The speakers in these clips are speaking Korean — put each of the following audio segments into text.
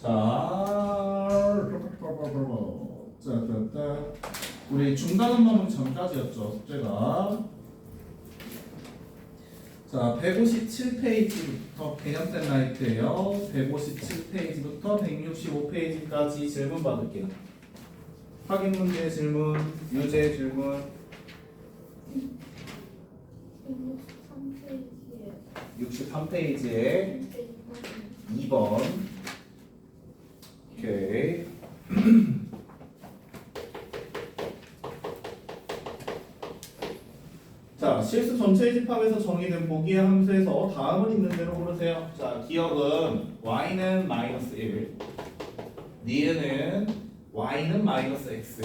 자, 우리 중간음방법 전까지였죠, 숙제가. 자, 157페이지부터 개념된 라이트예요. 157페이지부터 165페이지까지 질문 받을게요. 확인 문제 질문, 유제 질문. 63페이지에 2번. 오케이. 자, 실수 전체 집합에서 정의된 보기의 함수에서 다음을 있는 대로 고르세요. 자, 기억은 y는 마이너스 1, 니은은 y는 마이너스 x,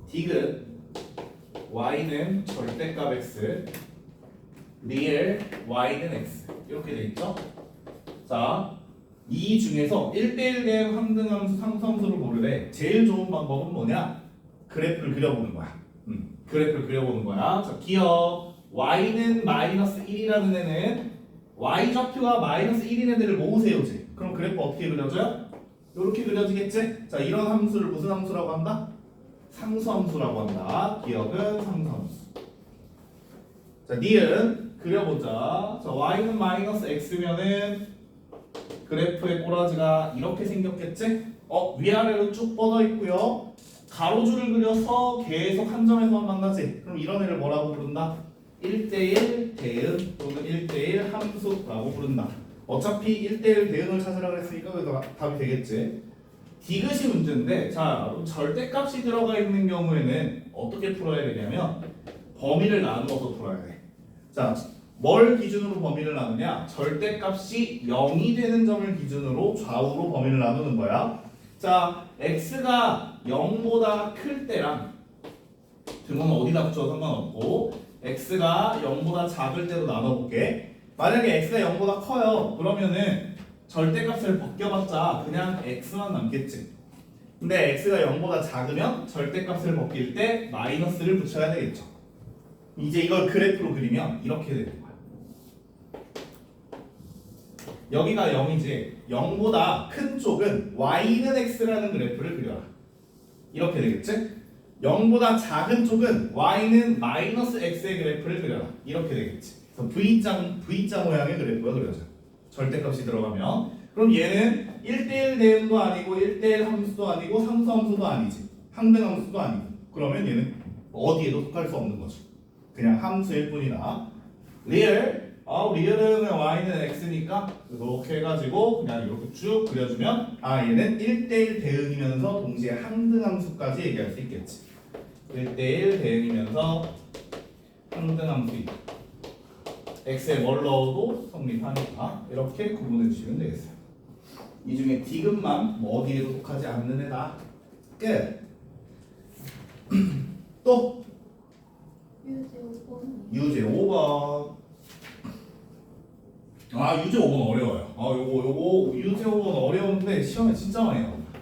디귿 y는 절대값 x, 리을 y는 x 이렇게 돼 있죠. 자, 이 중에서 1대1 대응 항등함수 상수함수를 고르되 제일 좋은 방법은 뭐냐? 그래프를 그려보는 거야. 그래프를 그려보는 거야. 자, 기억 y는 마이너스 1이라는 애는 y좌표가 마이너스 1인 애들을 모으세요. 이제. 그럼 그래프 어떻게 그려져요? 이렇게 그려지겠지? 자, 이런 함수를 무슨 함수라고 한다? 상수함수라고 한다. 기억은 상수함수. 자, 니은 그려보자. 자, y는 마이너스 x면은 그래프의 꼬라지가 이렇게 생겼겠지? 위아래로 쭉 뻗어 있고요. 가로줄을 그려서 계속 한 점에서만 만나지. 그럼 이런 애를 뭐라고 부른다? 1대1 대응 또는 1대1 함수라고 부른다. 어차피 1대1 대응을 찾으라 그랬으니까 그래서 답이 되겠지. 디귿이 문제인데, 자, 절대값이 들어가 있는 경우에는 어떻게 풀어야 되냐면 범위를 나누어서 풀어야 돼. 자, 뭘 기준으로 범위를 나누냐? 절대값이 0이 되는 점을 기준으로 좌우로 범위를 나누는 거야. 자, x가 0보다 클 때랑 등호는 어디다 붙여도 상관없고 x가 0보다 작을 때로 나눠볼게. 만약에 x가 0보다 커요. 그러면은 절대값을 벗겨봤자 그냥 x만 남겠지. 근데 x가 0보다 작으면 절대값을 벗길 때 마이너스를 붙여야 되겠죠. 이제 이걸 그래프로 그리면 이렇게 되는 거야. 여기가 0이지. 0보다 큰 쪽은 y는 x라는 그래프를 그려라. 이렇게 되겠지? 0보다 작은 쪽은 y는 마이너스 x의 그래프를 그려라. 이렇게 되겠지. 그래서 V자 모양의 그래프가 그려져. 절대값이 들어가면. 그럼 얘는 1대1 대응도 아니고 1대1 함수도 아니고 상수함수도 아니지. 항등함수도 아니고. 그러면 얘는 어디에도 속할 수 없는 거죠. 그냥 함수일 뿐이다. 리얼. 리얼은 y는 x니까 이렇게 해가지고 그냥 이렇게 쭉 그려주면 얘는 1대1 대응이면서 동시에 항등함수까지 얘기할 수 있겠지. 1대1 대응이면서 항등함수 x에 뭘 넣어도 성립하니까 이렇게 구분해 주시면 되겠어요. 이 중에 디귿만 어디에도 속하지 않는 애다. 끝. 또 유제 5번. 유제 5번 어려워요. 요거 유제 5번 어려운데 시험에 진짜 많이 나옵니다.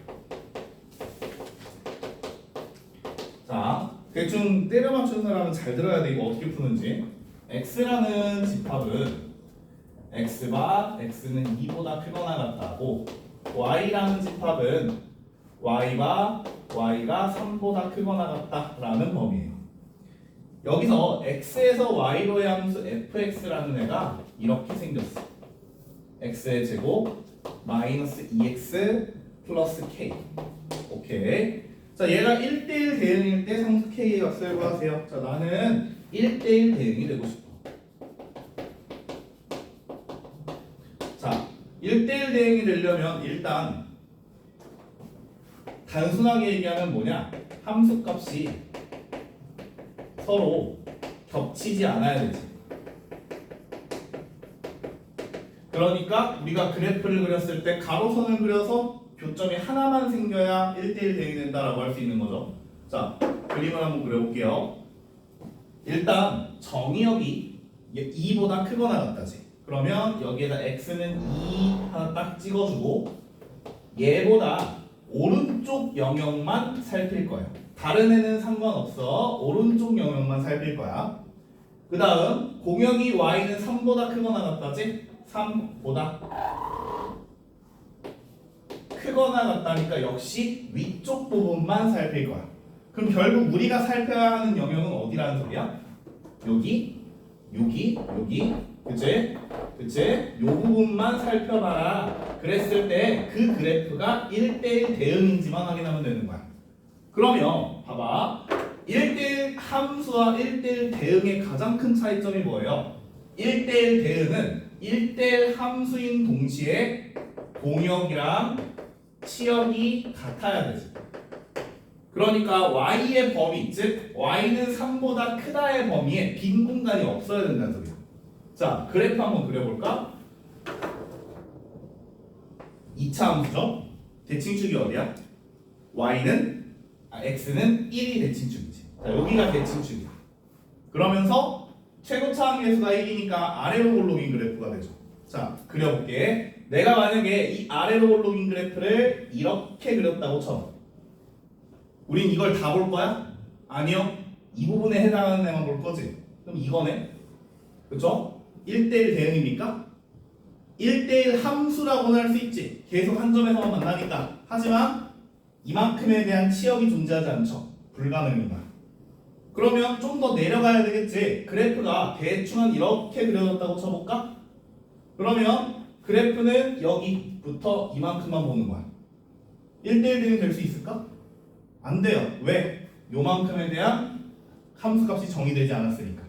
자, 대충 때려 맞추는 사람은 잘 들어야 돼. 이거 어떻게 푸는지. x라는 집합은 x가 x는 2보다 크거나 같다고, y라는 집합은 y가 3보다 크거나 같다라는 범위예요. 여기서 x에서 y로의 함수 fx라는 애가 이렇게 생겼어. x의 제곱 마이너스 2x 플러스 k. 오케이. 자, 얘가 1대1 대응일 때 상수 k의 값을 구하세요. 자, 나는 1대1 대응이 되고 싶어. 자, 1대1 대응이 되려면 일단 단순하게 얘기하면 뭐냐? 함수 값이 서로 겹치지 않아야 되지. 그러니까 우리가 그래프를 그렸을 때 가로선을 그려서 교점이 하나만 생겨야 1대1 대응이 된다라고 할 수 있는 거죠. 자, 그림을 한번 그려볼게요. 일단 정의역이 2보다 크거나 같다지. 그러면 여기에다 x는 2 하나 딱 찍어주고 얘보다 오른쪽 영역만 살필 거예요. 다른 애는 상관없어. 오른쪽 영역만 살필 거야. 그 다음 공역이 y는 3보다 크거나 같다지? 3보다 크거나 같다니까 역시 위쪽 부분만 살필 거야. 그럼 결국 우리가 살펴야 하는 영역은 어디라는 소리야? 여기, 그치? 요 부분만 살펴봐라. 그랬을 때 그 그래프가 1대1 대응인지만 확인하면 되는 거야. 그러면 봐봐. 1대1 함수와 1대1 대응의 가장 큰 차이점이 뭐예요? 1대1 대응은 1대1 함수인 동시에 공역이랑 치역이 같아야 되지. 그러니까 y의 범위, 즉 y는 3보다 크다의 범위에 빈 공간이 없어야 된다는 소리야. 자, 그래프 한번 그려볼까? 2차 함수죠? 대칭축이 어디야? x는 1이 대칭축이지. 자, 여기가 대칭축이야. 그러면서 최고차 항계수가 1이니까 아래로 볼록인 그래프가 되죠. 자, 그려볼게. 내가 만약에 이 아래로 볼록인 그래프를 이렇게 그렸다고 쳐. 우린 이걸 다 볼 거야? 아니요. 이 부분에 해당하는 애만 볼 거지. 그럼 이거네. 그쵸? 1대1 대응입니까? 1대1 함수라고는 할 수 있지. 계속 한 점에서만 만나니까. 하지만 이만큼에 대한 치역이 존재하지 않죠. 불가능인 거야. 그러면 좀 더 내려가야 되겠지. 그래프가 대충 한 이렇게 그려졌다고 쳐볼까? 그러면 그래프는 여기부터 이만큼만 보는 거야. 1대1 대응이 될 수 있을까? 안 돼요. 왜? 요만큼에 대한 함수값이 정의되지 않았으니까.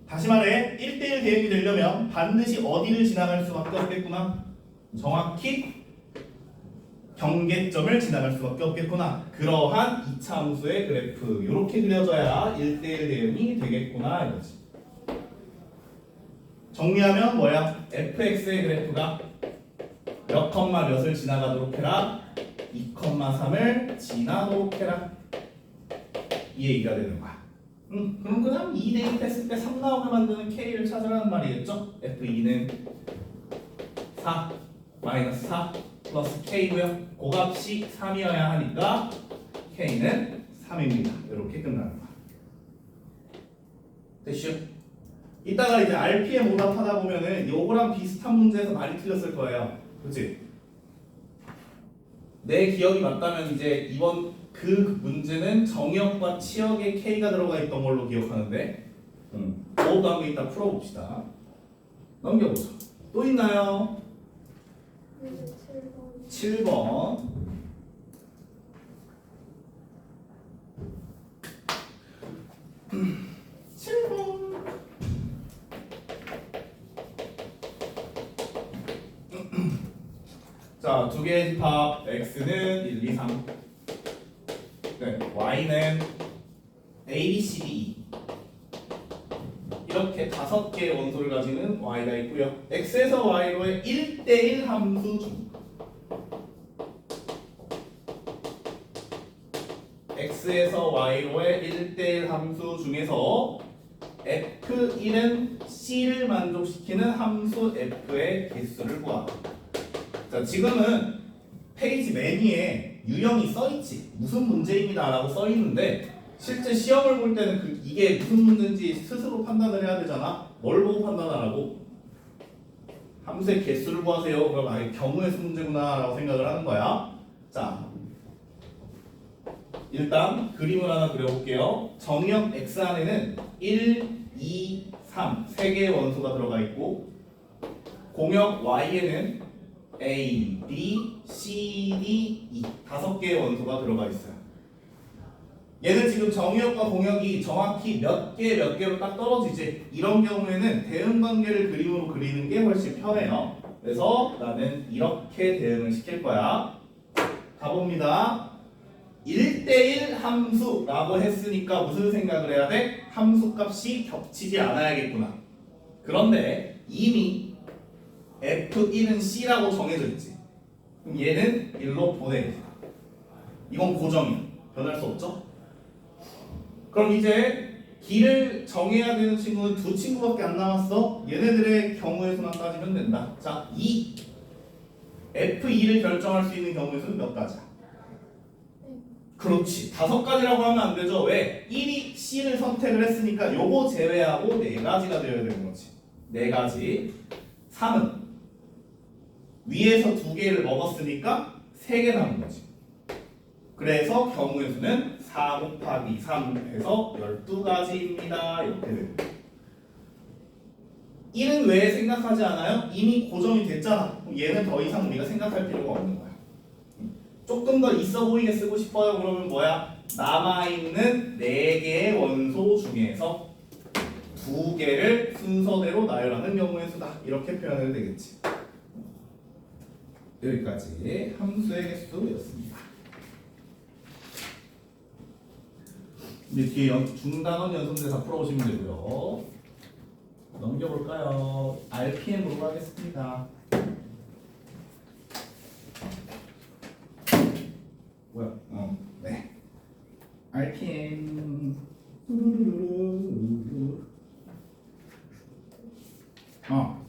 다시 말해 1대1 대응이 되려면 반드시 어디를 지나갈 수밖에 없겠구나. 정확히 경계점을 지나갈 수밖에 없겠구나. 그러한 2차 함수의 그래프 이렇게 그려져야 1대1 대응이 되겠구나 이거지. 정리하면 뭐야? fx의 그래프가 몇 컴마 몇을 지나가도록 해라. 2,3을 지나도록 해라. 이 얘기가 되는 거야. 그럼 그냥 2 대입했을 때 3 나오게 만드는 k를 찾으라는 말이겠죠? f2는 4 마이너스 4 플러스 k고요. 고값이 3이어야 하니까 k는 3입니다. 이렇게 끝나는 거야. 됐슈? 이따가 이제 RPM 오답하다 보면은 요거랑 비슷한 문제에서 많이 틀렸을 거예요. 그치? 내 기억이 맞다면 이제 이번 그 문제는 정역과 치역에 K가 들어가 있던 걸로 기억하는데 그것도 한번 이따 풀어봅시다. 넘겨보죠. 또 있나요? 7번 7번 자, 두 개의 집합 x는 1, 2, 3 네, y는 a, b, c, d, e 이렇게 5개의 원소를 가지는 y가 있고요. x에서 y로의 1대1 함수 중 x에서 y로의 1대1 함수 중에서 f1은 c를 만족시키는 함수 f의 개수를 구하라. 자, 지금은 페이지 맨 위에 유형이 써있지. 무슨 문제입니다 라고 써있는데 실제 시험을 볼 때는 이게 무슨 문제인지 스스로 판단을 해야 되잖아. 뭘 보고 판단하라고? 함수의 개수를 구하세요. 그럼 아예 경우의 수 문제구나 라고 생각을 하는 거야. 자, 일단 그림을 하나 그려볼게요. 정역 x 안에는 1, 2, 3 3개의 원소가 들어가 있고 공역 y에는 A, B, C, D, E 5개의 원소가 들어가 있어요. 얘는 지금 정역과 공역이 정확히 몇 개로 딱 떨어지지. 이런 경우에는 대응 관계를 그림으로 그리는 게 훨씬 편해요. 그래서 나는 이렇게 대응을 시킬 거야. 가봅니다. 1대1 함수라고 했으니까 무슨 생각을 해야 돼? 함수 값이 겹치지 않아야겠구나. 그런데 이미 F1은 C라고 정해져 있지. 그럼 얘는 1로 보내야 돼. 이건 고정이야. 변할 수 없죠? 그럼 이제 길을 정해야 되는 친구는 2친구밖에 안 남았어. 얘네들의 경우의 수만 따지면 된다. 자, 2 F2를 결정할 수 있는 경우의 수는 몇 가지야? 그렇지. 5가지라고 하면 안 되죠. 왜? 1이 C를 선택을 했으니까 요거 제외하고 4가지가 되어야 되는 거지. 4가지. 3은 위에서 2개를 먹었으니까 3개 남은 거지. 그래서 경우의 수는 4 곱하기 3 해서 12가지입니다. 이렇게 됩니다. 1은 왜 생각하지 않아요? 이미 고정이 됐잖아. 그럼 얘는 더 이상 우리가 생각할 필요가 없는 거야. 조금 더 있어 보이게 쓰고 싶어요. 그러면 뭐야? 남아있는 4개의 원소 중에서 2개를 순서대로 나열하는 경우의 수다. 이렇게 표현해도 되겠지. 여기까지 함수의 개수였습니다. 이제 뒤에 중단원 연속대사 풀어보시면 되고요. 넘겨볼까요? RPM으로 가겠습니다. 뭐야? 네. RPM.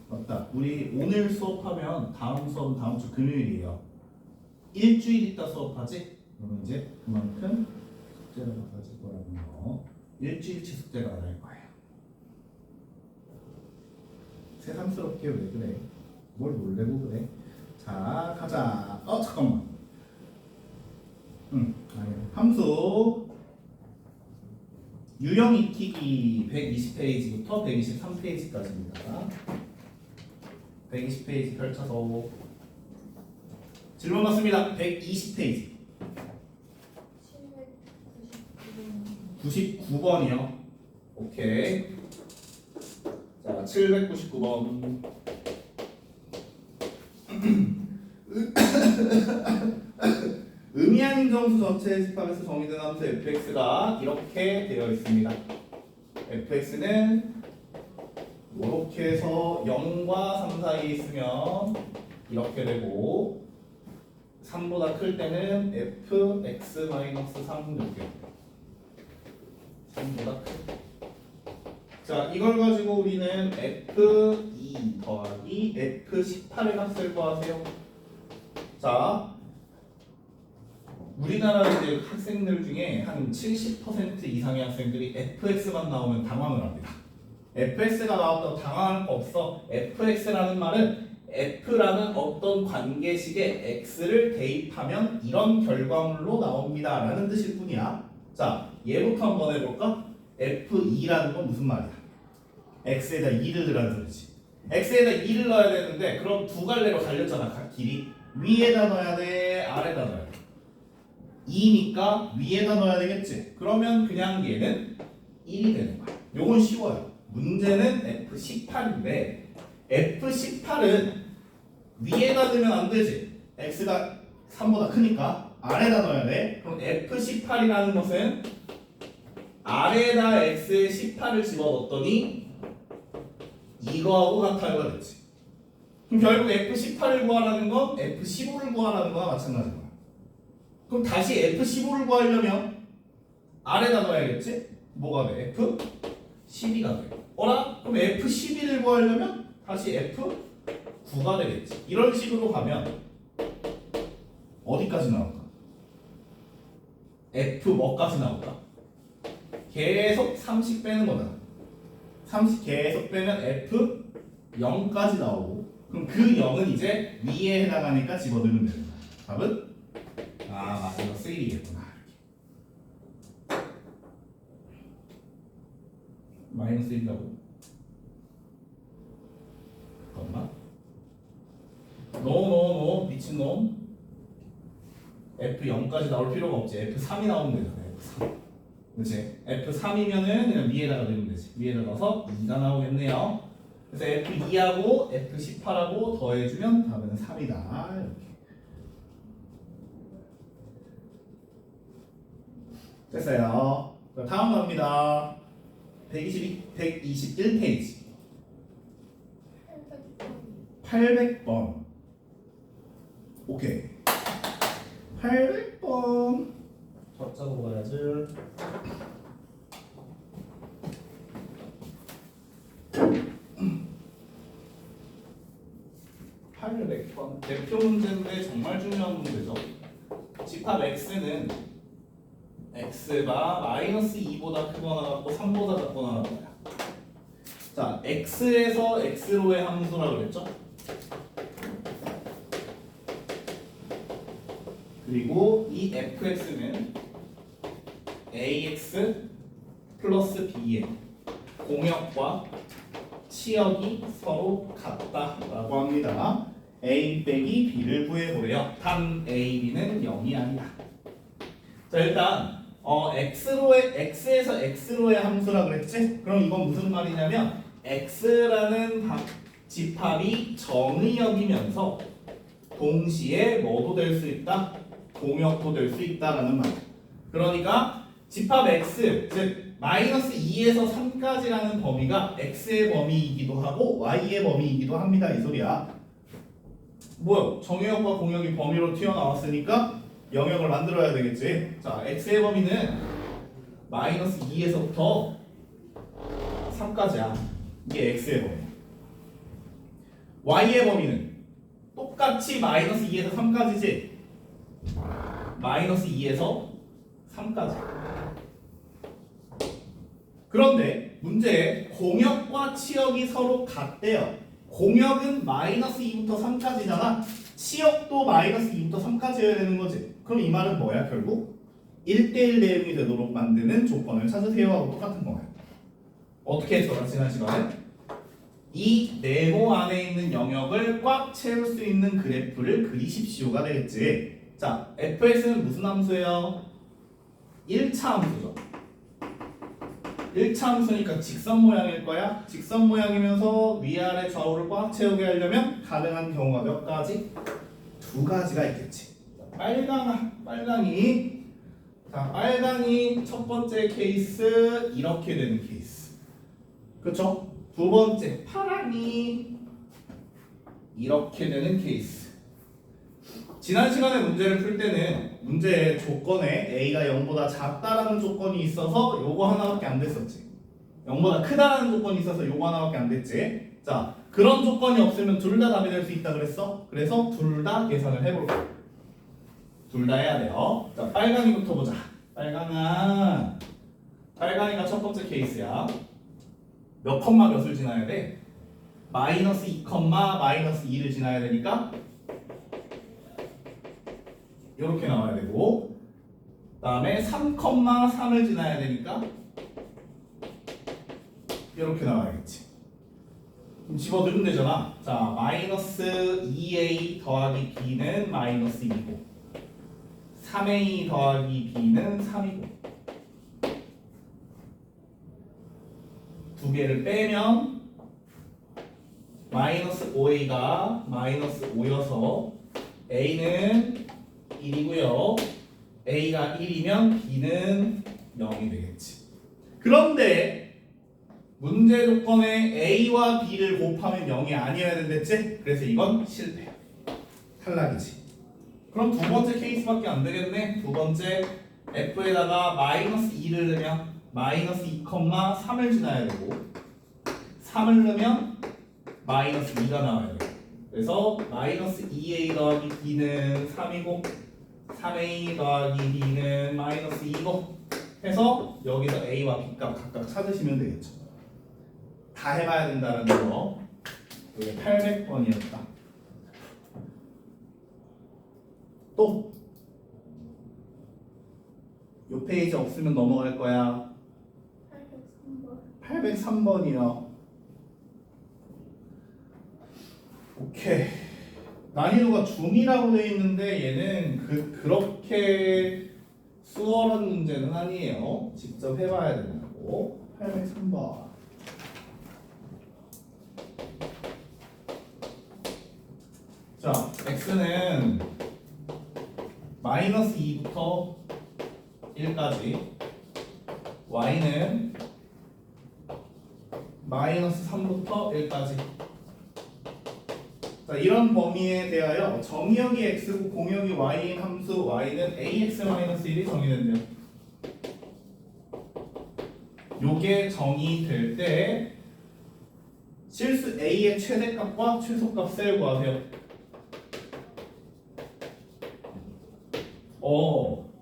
맞다. 우리 오늘 수업하면 다음 수업은 다음 주 금요일이에요. 일주일 있다 수업하지? 그러면 이제 그만큼 숙제를 받아줄 거라고요. 일주일치 숙제가 나갈 거예요. 새삼스럽게 왜 그래? 뭘 놀래고 그래? 자, 가자. 잠깐만. 아니야. 함수 유형 익히기 120페이지부터 123페이지까지입니다. 120페이지 펼쳐서 질문 받습니다. 120페이지 99번이요. 오케이. 자, 799번 의미한 인정수 전체 집합에서 정의된 함수 fx가 이렇게 되어 있습니다. fx는 이렇게 해서 0과 3 사이에 있으면 이렇게 되고 3보다 클 때는 fx-3 이렇게 3보다 클. 자, 이걸 가지고 우리는 f2 더하기 f18의 값을 구하세요. 자, 우리나라 이제 학생들 중에 한 70% 이상의 학생들이 fx만 나오면 당황을 합니다. fx가 나왔다고 당황할 거 없어. fx라는 말은 f라는 어떤 관계식에 x를 대입하면 이런 결과물로 나옵니다 라는 뜻일 뿐이야. 자, 얘부터 한번 해볼까? f2라는 건 무슨 말이야? x에다 2를 넣으라는 소리지. x에다 2를 넣어야 되는데 그럼 두 갈래로 갈렸잖아. 길이 위에다 넣어야 돼, 아래다 넣어야 돼. 2니까 위에다 넣어야 되겠지. 그러면 그냥 얘는 1이 되는 거야. 요건 쉬워요. 문제는 F18인데 F18은 위에다 넣으면 안 되지. x가 3보다 크니까 아래다 넣어야 돼. 그럼 F18이라는 것은 아래에다 x에 18을 집어넣었더니 이거하고 같아요가 됐지. 그럼 결국 F18을 구하라는 건 F15를 구하라는 거와 마찬가지인 거야. 그럼 다시 F15를 구하려면 아래다 넣어야겠지? 뭐가 돼? F12가 돼. 어라? 그럼 F11을 구하려면 다시 F9가 되겠지. 이런 식으로 가면 어디까지 나올까? F 뭐까지 나올까? 계속 30 빼는 거잖아. 30 계속 빼면 F0까지 나오고 그럼 그 0은 이제 위에 해당하니까 집어넣으면 되는 거야. 답은? 마이너스 1이겠구나. 마이너스 1이라고? 잠깐만. 노 미친놈. F0까지 나올 필요가 없지. F3이 나오면 되잖아. F3. 그렇지? F3이면은 그냥 위에다가 넣으면 되지. 위에다 넣어서 2가 나오겠네요. 그래서 F2하고 F18하고 더해주면 답은 3이다. 이렇게. 됐어요. 다음 갑니다. 121페이지. 800번. 오케이. 800번. 적자고 가야지. 대표 문제인데 정말 중요한 문제죠. 집합 x는 x가 마이너스 2보다 크거나 같고 3보다 작거나 같아요. 자, x에서 x로의 함수라고 그랬죠? 그리고 이 fx는 ax 플러스 b의 공역과 치역이 서로 같다라고 합니다. a 빼기 b를 구해보래요. 단 a, b는 0이 아니다. 자 일단 x에서 x로의 함수라 그랬지? 그럼 이건 무슨 말이냐면 x라는 집합이 정의역이면서 동시에 뭐도 될 수 있다? 공역도 될 수 있다라는 말. 그러니까 집합 x, 즉 마이너스 2에서 3까지라는 범위가 x의 범위이기도 하고 y의 범위이기도 합니다. 이 소리야. 뭐요? 정의역과 공역이 범위로 튀어나왔으니까 영역을 만들어야 되겠지. 자, x의 범위는 마이너스 2에서부터 3까지야. 이게 x의 범위. y의 범위는 똑같이 마이너스 2에서 3까지지. 마이너스 2에서 3까지. 그런데 문제에 공역과 치역이 서로 같대요. 공역은 마이너스 2부터 3까지잖아. 치역도 마이너스 2부터 3까지여야 되는 거지. 그럼 이 말은 뭐야? 결국 1대1 대응이 되도록 만드는 조건을 찾으세요 하고 똑같은 거야. 어떻게 했더라 지난 시간에? 이 네모 안에 있는 영역을 꽉 채울 수 있는 그래프를 그리십시오가 되겠지. 자, fx는 무슨 함수예요? 1차 함수죠. 1차 함수니까 직선 모양일 거야. 직선 모양이면서 위아래 좌우를 꽉 채우게 하려면 가능한 경우가 몇 가지? 두 가지가 있겠지. 빨강이 첫 번째 케이스 이렇게 되는 케이스. 그쵸? 두 번째 파랑이 이렇게 되는 케이스. 지난 시간에 문제를 풀 때는 문제의 조건에 a가 0보다 작다라는 조건이 있어서 요거 하나밖에 안 됐었지. 0보다 크다라는 조건이 있어서 요거 하나밖에 안 됐지. 자, 그런 조건이 없으면 둘 다 답이 될 수 있다 그랬어. 그래서 둘 다 계산을 해볼게요. 둘 다 해야 돼요. 자, 빨강이부터 보자. 빨강이가 첫 번째 케이스야. 몇 컴마 몇을 지나야 돼? 마이너스 2 컴마 마이너스 2를 지나야 되니까 이렇게 나와야 되고, 그 다음에 3,3을 지나야 되니까 이렇게 나와야겠지. 그럼 집어넣으면 되잖아. 자, 마이너스 2a 더하기 b는 마이너스 2고 3a 더하기 b는 3이고 두 개를 빼면 마이너스 5a가 마이너스 5여서 a는 1이고요. a가 1이면 b는 0이 되겠지. 그런데 문제 조건에 a와 b를 곱하면 0이 아니어야 된댔지? 그래서 이건 실패야. 탈락이지. 그럼 두 번째 케이스밖에 안 되겠네. 두 번째 f에다가 마이너스 2를 넣으면 마이너스 2, 3을 지나야 되고 3을 넣으면 마이너스 2가 나와야 돼. 그래서 마이너스 2a 더하기 b는 3이고 3a 더하기 b는 마이너스 2고 해서 여기서 a와 b 값 각각 찾으시면 되겠죠. 다 해봐야 된다는 거. 이게 800번이었다. 또 요 페이지 없으면 넘어갈 거야. 803번이요. 오케이. 난이도가 중이라고 되어 있는데 얘는 그렇게 수월한 문제는 아니에요. 직접 해봐야 된다고. 803번. 자, x는 마이너스 2부터 1까지, y는 마이너스 3부터 1까지. 자, 이런 범위에 대하여 정의역이 x고 공역이 y인 함수 y는 ax-1이 정의된대요. 요게 정의될 때 실수 a의 최대값과 최소값을 구하세요.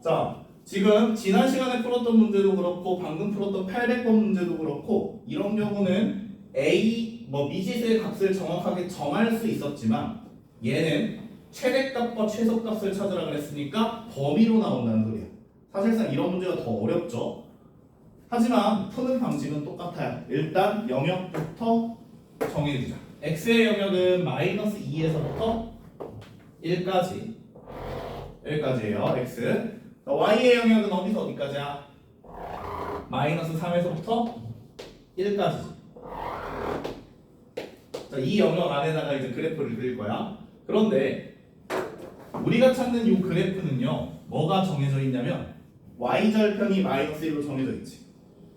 자, 지금 지난 시간에 풀었던 문제도 그렇고 방금 풀었던 800번 문제도 그렇고 이런 경우는 a 미지수의 값을 정확하게 정할 수 있었지만 얘는 최대값과 최소값을 찾으라 그랬으니까 범위로 나온다는 소리야. 사실상 이런 문제가 더 어렵죠. 하지만 푸는 방식은 똑같아요. 일단 영역부터 정해주자. x의 영역은 마이너스 2에서부터 1까지 여기까지예요. x. y의 영역은 어디서 어디까지야? 마이너스 3에서부터 1까지. 자, 이 영역 안에다가 이제 그래프를 그릴 거야. 그런데 우리가 찾는 이 그래프는요, 뭐가 정해져 있냐면 y절편이 마이너스 1로 정해져 있지.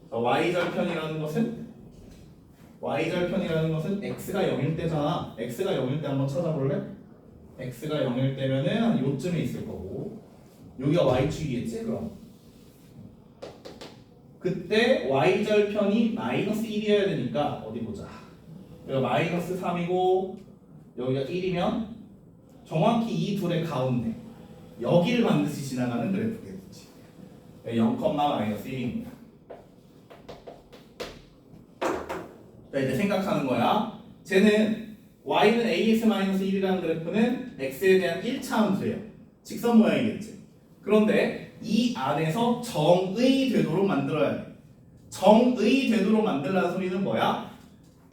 자, y절편이라는 것은 x가 0일 때잖아. x가 0일 때 한번 찾아볼래? x가 0일 때면은 한 요쯤에 있을 거고, 여기가 y축이겠지? 그럼 그때 y절편이 마이너스 1이어야 되니까 어디 보자. 여기가 마이너스 3이고 여기가 1이면 정확히 이 둘의 가운데 여기를 반드시 지나가는 그래프겠지. 0, 마이너스 1입니다. 자, 이제 생각하는 거야. 쟤는 y는 as-1이라는 그래프는 x에 대한 1차 함수예요. 직선 모양이겠지. 그런데 이 안에서 정의 되도록 만들어야 돼. 정의 되도록 만들라는 소리는 뭐야?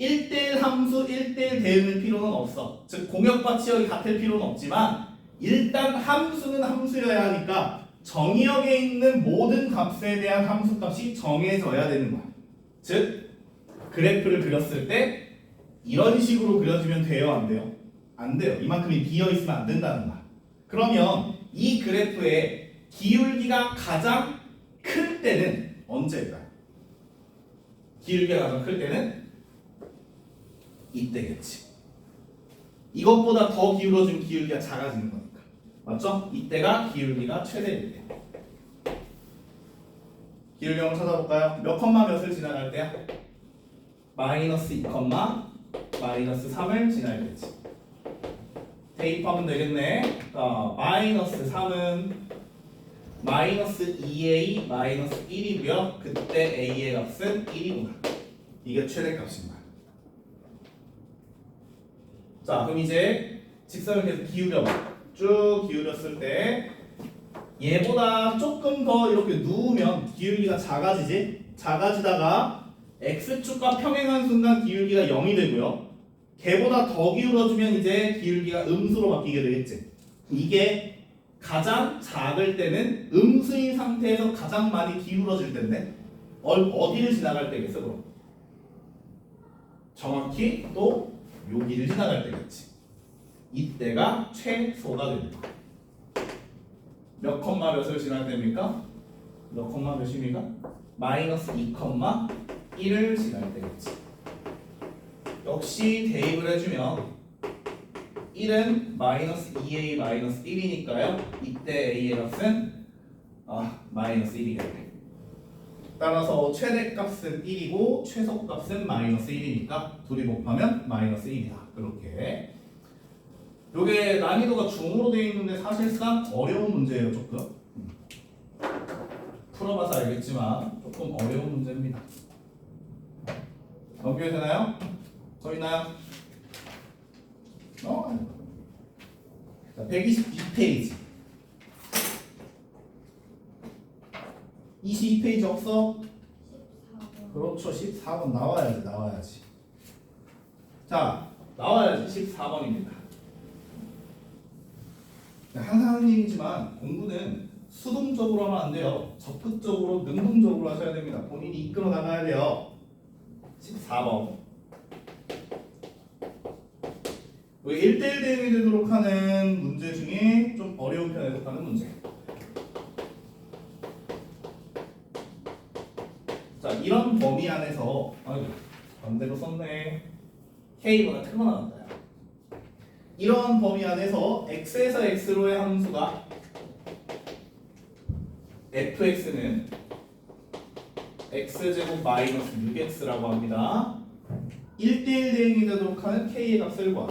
1대1 함수 1대1 대응일 필요는 없어. 즉 공역과 치역이 같을 필요는 없지만 일단 함수는 함수여야 하니까 정의역에 있는 모든 값에 대한 함수값이 정해져야 되는 거야. 즉 그래프를 그렸을 때 이런 식으로 그려지면 돼요, 안 돼요? 안 돼요. 이만큼이 비어 있으면 안 된다는 거야. 그러면 이 그래프의 기울기가 가장 클 때는 언제일까요? 기울기가 가장 클 때는 이때겠지. 이것보다 더 기울어지면 기울기가 작아지는 거니까. 맞죠? 이때가 기울기가 최대일 때. 기울기 한번 찾아볼까요? 몇 컴마 몇을 지나갈 때야? 마이너스 2 컴마 마이너스 3을 지나야겠지. 대입하면 되겠네. 마이너스 3은 마이너스 2a 마이너스 1이고요. 그때 a의 값은 1이구나. 이게 최대값인 거야. 자, 그럼 이제 직선을 계속 기울여봐. 쭉 기울였을 때 얘보다 조금 더 이렇게 누우면 기울기가 작아지지? 작아지다가 x축과 평행한 순간 기울기가 0이 되고요. 걔보다 더 기울어주면 이제 기울기가 음수로 바뀌게 되겠지. 이게 가장 작을 때는 음수인 상태에서 가장 많이 기울어질 텐데 어디를 지나갈 때겠어 그럼? 정확히 또 여기를 지나갈 때겠지. 이때가 최소가 됩니다. 몇 컴마 몇을 지날 때입니까? 몇 컴마 몇입니까? 마이너스 2 컴마 1을 지날 때겠지. 역시 대입을 해주면 1은 마이너스 2a 마이너스 1이니까요. 이때 a의 값은 마이너스 1이겠네. 따라서 최대값은 1이고 최소값은 마이너스 1이니까 둘이 곱하면 마이너스 1이다. 그렇게. 요게 난이도가 중으로 되어 있는데 사실상 어려운 문제예요. 조금. 풀어봐서 알겠지만 조금 어려운 문제입니다. 넘겨도 되나요? 더 있나요? 자, 122페이지. 22페이지 없어? 14번. 그렇죠. 14번 나와야지. 자, 나와야지. 14번입니다. 항상 하는 얘기지만 공부는 수동적으로 하면 안 돼요. 적극적으로, 능동적으로 하셔야 됩니다. 본인이 이끌어 나가야 돼요. 14번. 1대1 대응이 되도록 하는 문제 중에 좀 어려운 편에 속하는 문제. 자, 이런 범위 안에서 반대로 썼네. K보다 큰 거 나왔다. 이런 범위 안에서 x에서 x로의 함수가 fx는 x제곱 마이너스 6x라고 합니다. 1대1 대응이 되도록 하는 k의 값을 구하.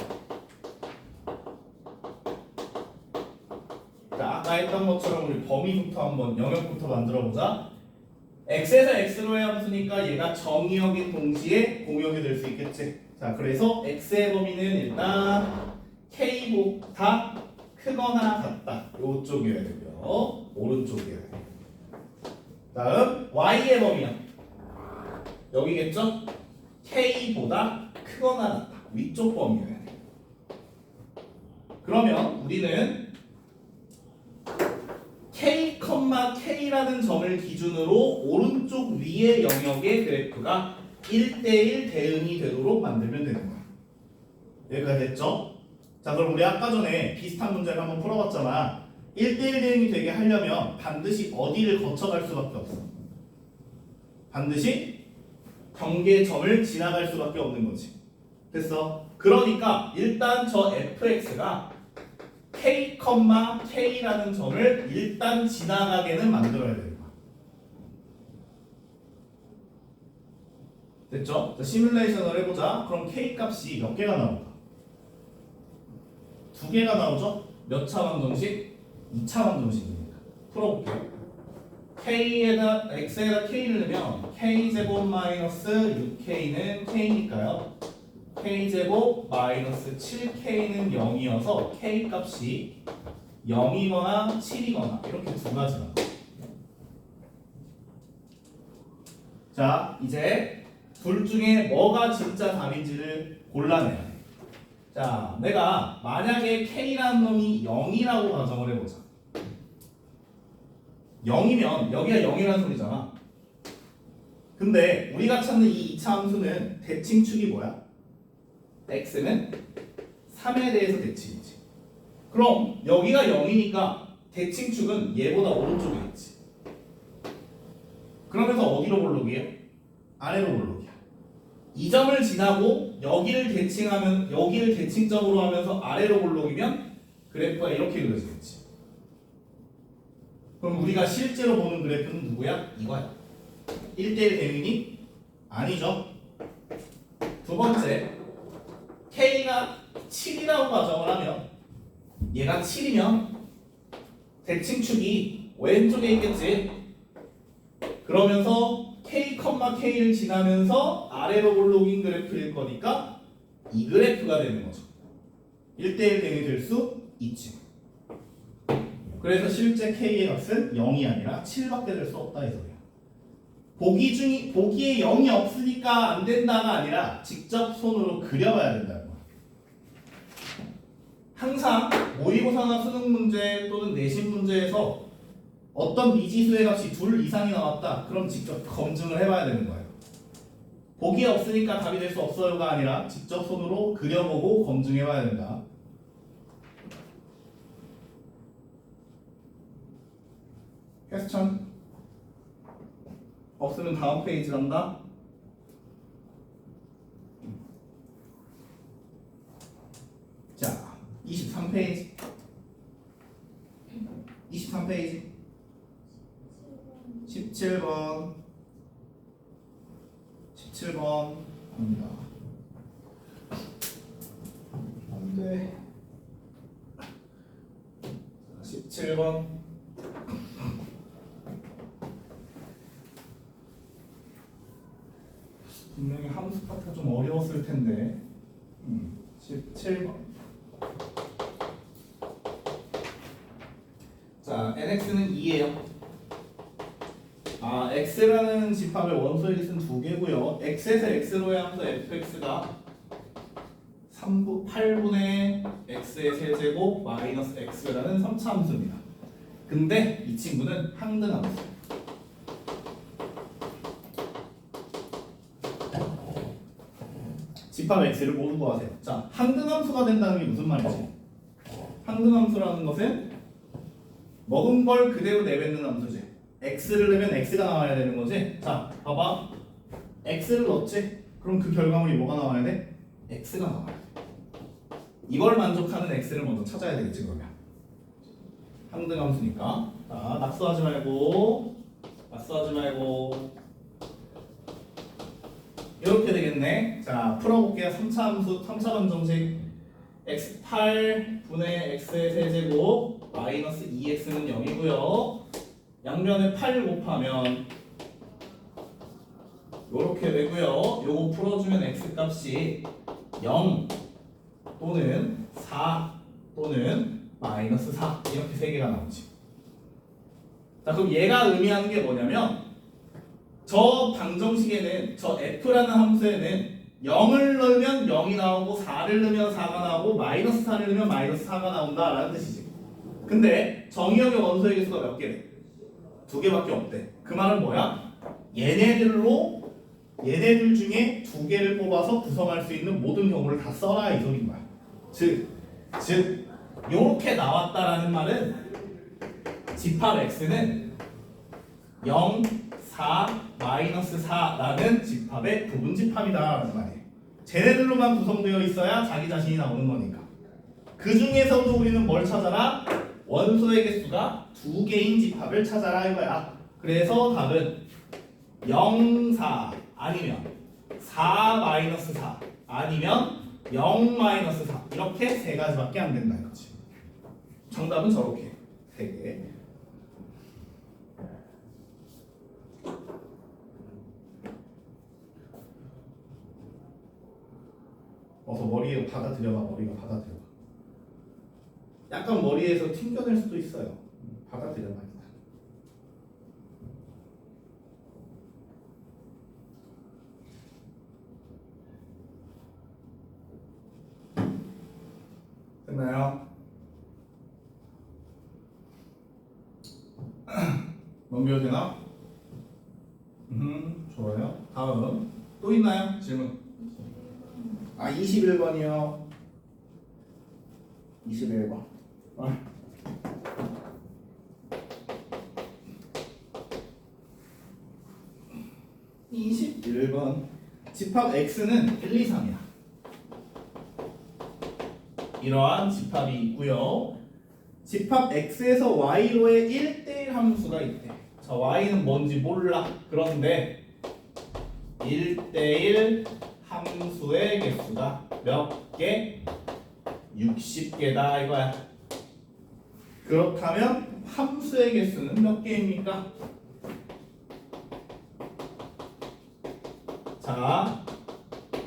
자, 아까 했던 것처럼 우리 범위부터 한번 영역부터 만들어보자. x에서 x로의 함수니까 얘가 정의역인 동시에 공역이 될 수 있겠지. 자, 그래서 x의 범위는 일단 k보다 크거나 같다. 요쪽이어야 되고요. 오른쪽이어야 돼요. 다음 y의 범위는 여기겠죠? k보다 크거나 같다. 위쪽 범위여야 돼요. 그러면 우리는 k, k라는 점을 기준으로 오른쪽 위의 영역의 그래프가 1대1 대응이 되도록 만들면 되는 거야. 여기가 됐죠? 자, 그럼 우리 아까 전에 비슷한 문제를 한번 풀어봤잖아. 1대1 대응이 되게 하려면 반드시 어디를 거쳐갈 수밖에 없어. 반드시 경계점을 지나갈 수밖에 없는 거지. 됐어? 그러니까 일단 저 fx가 k, k라는 점을 일단 지나가게는 만들어야 되는 거야. 됐죠? 자, 시뮬레이션을 해보자. 그럼 k 값이 몇 개가 나올까? 2개가 나오죠? 몇 차 방정식? 2차 방정식입니다. 풀어볼게요. k에다 x에다 k를 넣으면 k제곱 마이너스 6k는 k니까요. k제곱 마이너스 7k는 0이어서 k 값이 0이거나 7이거나 이렇게 두 가지가. 자, 이제 둘 중에 뭐가 진짜 답인지를 골라내야 돼. 자, 내가 만약에 k라는 놈이 0이라고 가정을 해보자. 0이면 여기가 0이라는 소리잖아. 근데 우리가 찾는 이 2차 함수는 대칭축이 뭐야? x는 3에 대해서 대칭이지. 그럼 여기가 0이니까 대칭축은 얘보다 오른쪽에 있지. 그러면서 어디로 볼록이에요? 아래로 볼록이야. 이 점을 지나고 여기를 대칭점으로 하면서 아래로 볼록이면 그래프가 이렇게 그려지겠지. 그럼 우리가 실제로 보는 그래프는 누구야? 이거야. 1대1 대응이 아니죠. 두 번째, k가 7이라고 가정을 하면 얘가 7이면 대칭축이 왼쪽에 있겠지. 그러면서 k, k를 지나면서 아래로 볼록인 그래프일 거니까 이 그래프가 되는 거죠. 1대1 대응이 될 수 있지. 그래서 실제 k의 값은 0이 아니라 7밖에 될 수 없다 이 소리야. 보기에 0이 없으니까 안 된다가 아니라 직접 손으로 그려봐야 된다는 거야. 항상 모의고사나 수능 문제 또는 내신 문제에서 어떤 미지수의 값이 2 이상이 나왔다. 그럼 직접 검증을 해봐야 되는 거예요. 보기에 없으니까 답이 될 수 없어요가 아니라 직접 손으로 그려보고 검증해봐야 된다. 퀘스천 없으면 다음 페이지 간다. 자, 23페이지 17번 갑니다. 안돼. 17번 분명히 함수 파트가 좀 어려웠을 텐데. 17번. 자, nx는 2예요. x라는 집합의 원소의 깃은 2개고요. x에서 x로의 함수 fx가 8분의 x의 세제곱 마이너스 x라는 3차 함수입니다. 근데 이 친구는 항등함수. 집합 x를 모두 구하세요. 자, 항등함수가 된다는 게 무슨 말이지? 항등함수라는 것은 먹은 걸 그대로 내뱉는 함수지. x를 넣으면 x가 나와야 되는 거지. 자, 봐봐. x를 넣었지? 그럼 그 결과물이 뭐가 나와야 돼? x가 나와야 돼. 이걸 만족하는 x를 먼저 찾아야 되겠지, 그러면. 항등함수니까. 자, 낙수하지 말고 이렇게 되겠네. 자, 풀어볼게요. 3차 함수, 3차 방정식. x8분의 x의 세제곱 마이너스 2x는 0이고요. 양면에 8 곱하면 요렇게 되고요. 요거 풀어주면 x 값이 0 또는 4 또는 마이너스 4 이렇게 세 개가 나오지. 자, 그럼 얘가 의미하는 게 뭐냐면 저 방정식에는 저 f라는 함수에는 0을 넣으면 0이 나오고 4를 넣으면 4가 나오고 마이너스 4를 넣으면 마이너스 4가 나온다라는 뜻이지. 근데 정의역의 원소의 개수가 몇 개래? 2개밖에 없대. 그 말은 뭐야? 얘네들 중에 2개를 뽑아서 구성할 수 있는 모든 경우를 다 써라 이 소리인 거야. 즉 요렇게 나왔다라는 말은 집합 x는 0, 4, 마이너스 4라는 집합의 부분집합이다라는 말이에요. 쟤네들로만 구성되어 있어야 자기 자신이 나오는 거니까. 그 중에서도 우리는 뭘 찾아라? 원소의 개수가 2개인 집합을 찾아라 이거야. 그래서 답은 0, 4 아니면 4 마이너스 4 아니면 0 마이너스 4 이렇게 세 가지밖에 안 된다 이거지. 정답은 저렇게 세 개. 어서 머리에 받아들여봐. 머리가 받아들여봐. 약간 머리에서 튕겨낼 수도 있어요. 받아들여봐 일단. 됐나요? 넘겨도 되나? 좋아요. 다음 또 있나요? 질문. 21번이요. 21번. 21번. 집합 X는 1, 2, 3이야. 이러한 집합이 있고요. 집합 X에서 Y로의 1대1 함수가 있대. 자, Y는 뭔지 몰라. 그런데 1대1 함수의 개수가 몇 개? 60개다 이거야. 그렇다면 함수의 개수는 몇 개입니까? 자,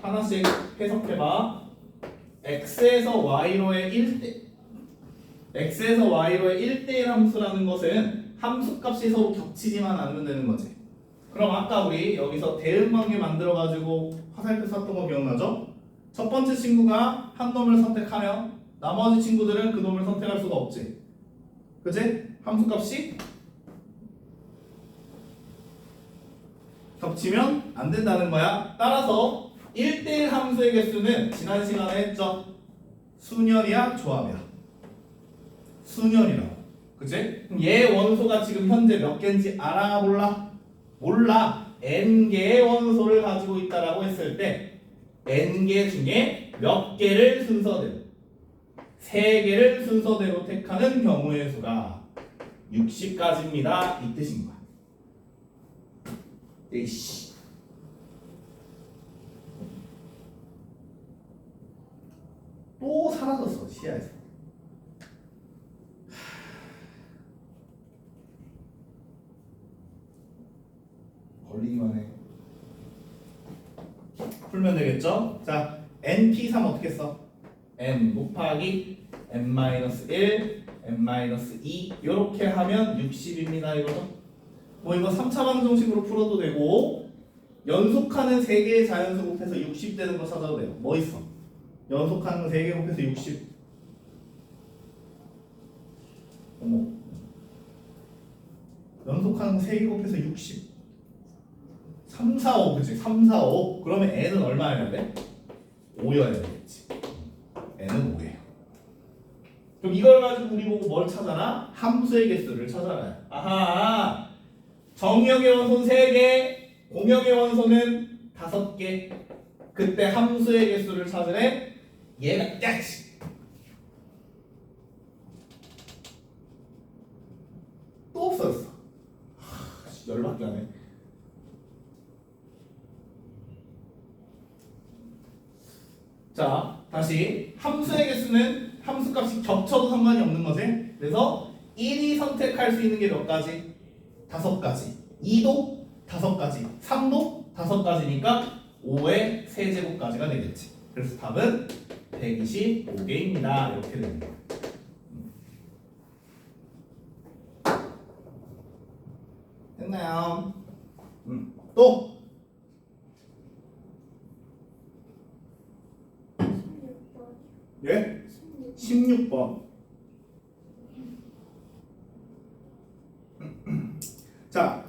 하나씩 해석해봐. x에서 y로의 1대1 함수라는 것은 함수값이 서로 겹치지만 않으면 되는 거지. 그럼 아까 우리 여기서 대응관계 만들어가지고 화살표 샀던 거 기억나죠? 첫 번째 친구가 한 놈을 선택하면 나머지 친구들은 그 놈을 선택할 수가 없지. 그치? 함수값이 겹치면 안 된다는 거야. 따라서 1대1 함수의 개수는 지난 시간에 했죠. 수년이야, 조합이야. 수년이라고. 그치? 그럼 얘 원소가 지금 현재 몇 개인지 알아, 몰라? 몰라. n개의 원소를 가지고 있다라고 했을 때 n개 중에 몇 개를 순서대로 3개를 순서대로 택하는 경우의 수가 60가지입니다. 이 뜻인 거야. 에이씨. 또 사라졌어 시야에서. 걸리기만 해. 풀면 되겠죠? 자, np3 어떻게 써? n 곱하기 n-1, n-2 이렇게 하면 60입니다. 이거죠? 뭐 이거 3차 방정식으로 풀어도 되고 연속하는 3개의 자연수 곱해서 60 되는 거 찾아도 돼요. 뭐 있어? 연속하는 거 3개 곱해서 60. 어머. 연속하는 거 3개 곱해서 60. 3, 4, 5 그치? 3, 4, 5 그러면 n은 얼마여야 돼? 5여야 되겠지. n은 5예요. 그럼 이걸 가지고 우리 보고 뭘 찾아라? 함수의 개수를 찾아라. 아하. 정역의 원소는 3개, 공역의 원소는 5개. 그때 함수의 개수를 찾으래. 얘가 야치. 또 없어졌어. 열받게 하네. 자, 다시 함수의 개수는 함수값이 겹쳐도 상관이 없는 거지. 그래서 1이 선택할 수 있는 게 몇 가지? 5가지. 2도 5가지. 3도 5가지니까 5의 세제곱까지가 되겠지. 그래서 답은 125개입니다. 이렇게 됩니다. 됐나요? 또 16번. 예? 16번. 16번. 자,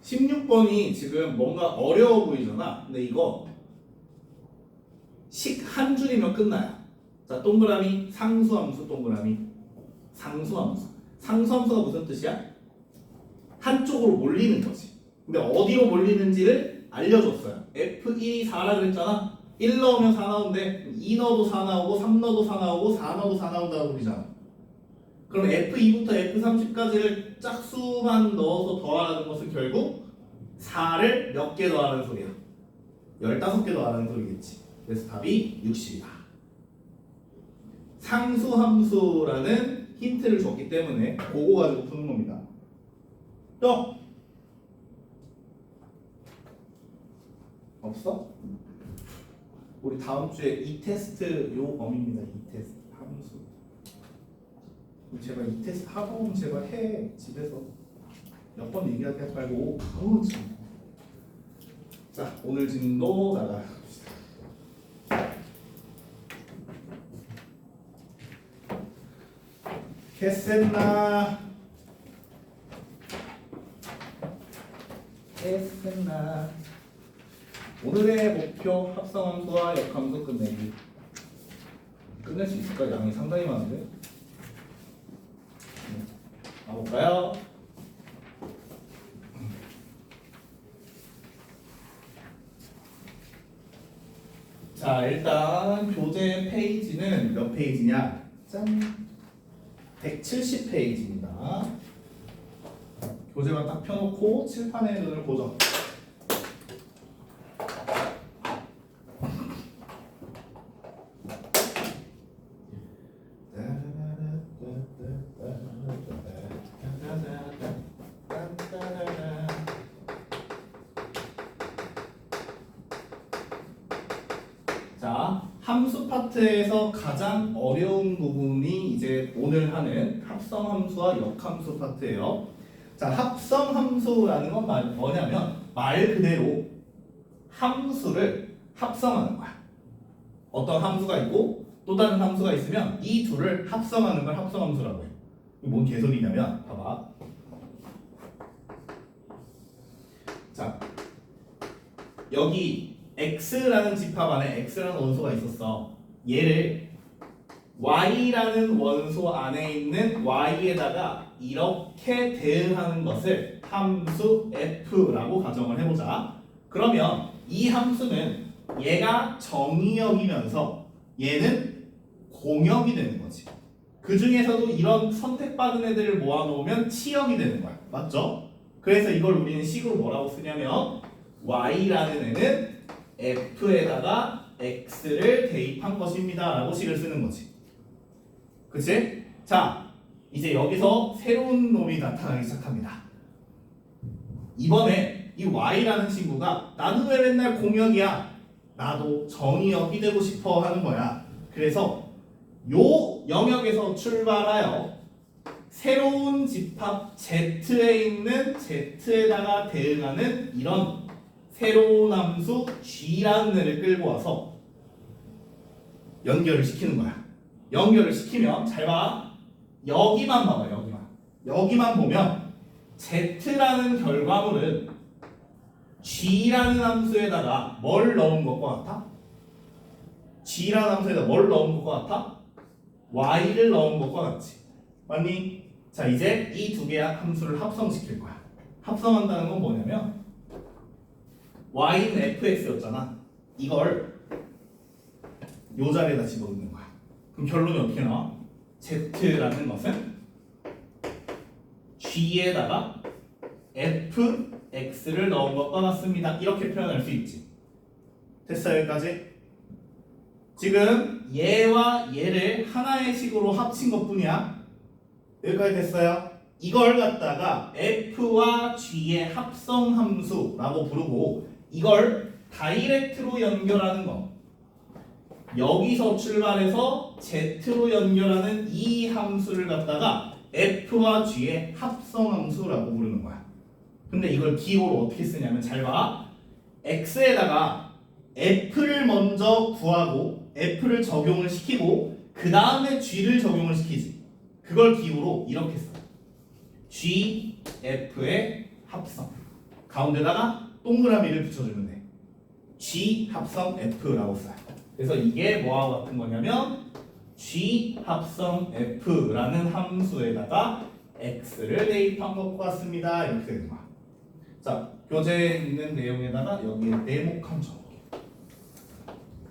16번이 지금 뭔가 어려워 보이잖아. 근데 이거 식 한 줄이면 끝나요. 자, 동그라미 상수함수 동그라미 상수함수. 상수함수가 무슨 뜻이야? 한쪽으로 몰리는 거지. 근데 어디로 몰리는지를 알려줬어요. F1이 4라 그랬잖아. 1 넣으면 4 나오는데 2 넣어도 4 나오고 3 넣어도 4 나오고 4 넣어도 4 나온다고 그러잖아. 그럼 F2부터 F30까지를 짝수만 넣어서 더하라는 것은 결국 4를 몇 개 더하라는 소리야. 15개 더하라는 소리겠지. 그래서 답이 60이다. 상수함수라는 힌트를 줬기 때문에 그거 가지고 푸는 겁니다. 또 없어? 우리 다음 주에 이 테스트 요 범위입니다. 이 테스트 함수. 제발 이 테스트 하고 제발 해 집에서 몇 번 얘기하게 하지 말고. 참. 자, 오늘 진도 나가봅시다. 개센나 오늘의 목표 합성함수와 역함수 끝내기. 끝낼 수 있을까? 양이 상당히 많은데. 가볼까요? 자, 일단 교재 페이지는 몇 페이지냐? 짠! 170페이지입니다. 교재만 딱 펴놓고 칠판에 눈을 고정. 자, 함수 파트에서 가장 어려운 부분이 이제 오늘 하는 합성함수와 역함수 파트예요. 자, 합성함수라는 건 뭐냐면 말 그대로 함수를 합성하는 거야. 어떤 함수가 있고 또 다른 함수가 있으면 이 둘을 합성하는 걸 합성함수라고 해요. 이게 뭔 개소리냐면 봐봐. 자, 여기 x라는 집합 안에 x라는 원소가 있었어. 얘를 y라는 원소 안에 있는 y에다가 이렇게 대응하는 것을 함수 f라고 가정을 해보자. 그러면 이 함수는 얘가 정의역이면서 얘는 공역이 되는 거지. 그 중에서도 이런 선택받은 애들을 모아놓으면 치역이 되는 거야. 맞죠? 그래서 이걸 우리는 식으로 뭐라고 쓰냐면 y라는 애는 f에다가 x를 대입한 것입니다 라고 식을 쓰는 거지. 그치? 자, 이제 여기서 새로운 놈이 나타나기 시작합니다. 이번에 이 y라는 친구가 나는 왜 맨날 공역이야? 나도 정의역이 되고 싶어 하는 거야. 그래서 요 영역에서 출발하여 새로운 집합 z에 있는 z에다가 대응하는 이런 새로운 함수 g라는 애를 끌고 와서 연결을 시키는 거야. 연결을 시키면 잘 봐. 여기만 봐봐. 여기만 보면 z라는 결과물은 g라는 함수에다가 뭘 넣은 것과 같아? g라는 함수에다가 뭘 넣은 것과 같아? y를 넣은 것과 같지. 맞니? 자, 이제 이 두 개의 함수를 합성시킬 거야. 합성한다는 건 뭐냐면 y는 fx였잖아. 이걸 요 자리에다 집어넣는 거야. 그럼 결론이 어떻게 나와? z라는 것은 g에다가 fx를 넣은 것과 같습니다. 이렇게 표현할 수 있지. 됐어요? 여기까지? 지금 얘와 얘를 하나의 식으로 합친 것뿐이야. 여기까지 됐어요? 이걸 갖다가 f와 g의 합성함수라고 부르고 이걸 다이렉트로 연결하는 거. 여기서 출발해서 z로 연결하는 이 함수를 갖다가 f와 g의 합성함수라고 부르는 거야. 근데 이걸 기호로 어떻게 쓰냐면 잘 봐. x에다가 f를 먼저 구하고 f를 적용을 시키고 그 다음에 g를 적용을 시키지. 그걸 기호로 이렇게 써. g, f의 합성. 가운데다가 동그라미를 붙여주면 돼. g 합성 f라고 써요. 그래서 이게 뭐하고 같은 거냐면 g 합성 f라는 함수에다가 x를 대입한 것과 같습니다. 이렇게 되는 거야. 자, 교재에 있는 내용에다가 여기에 네모칸 적기.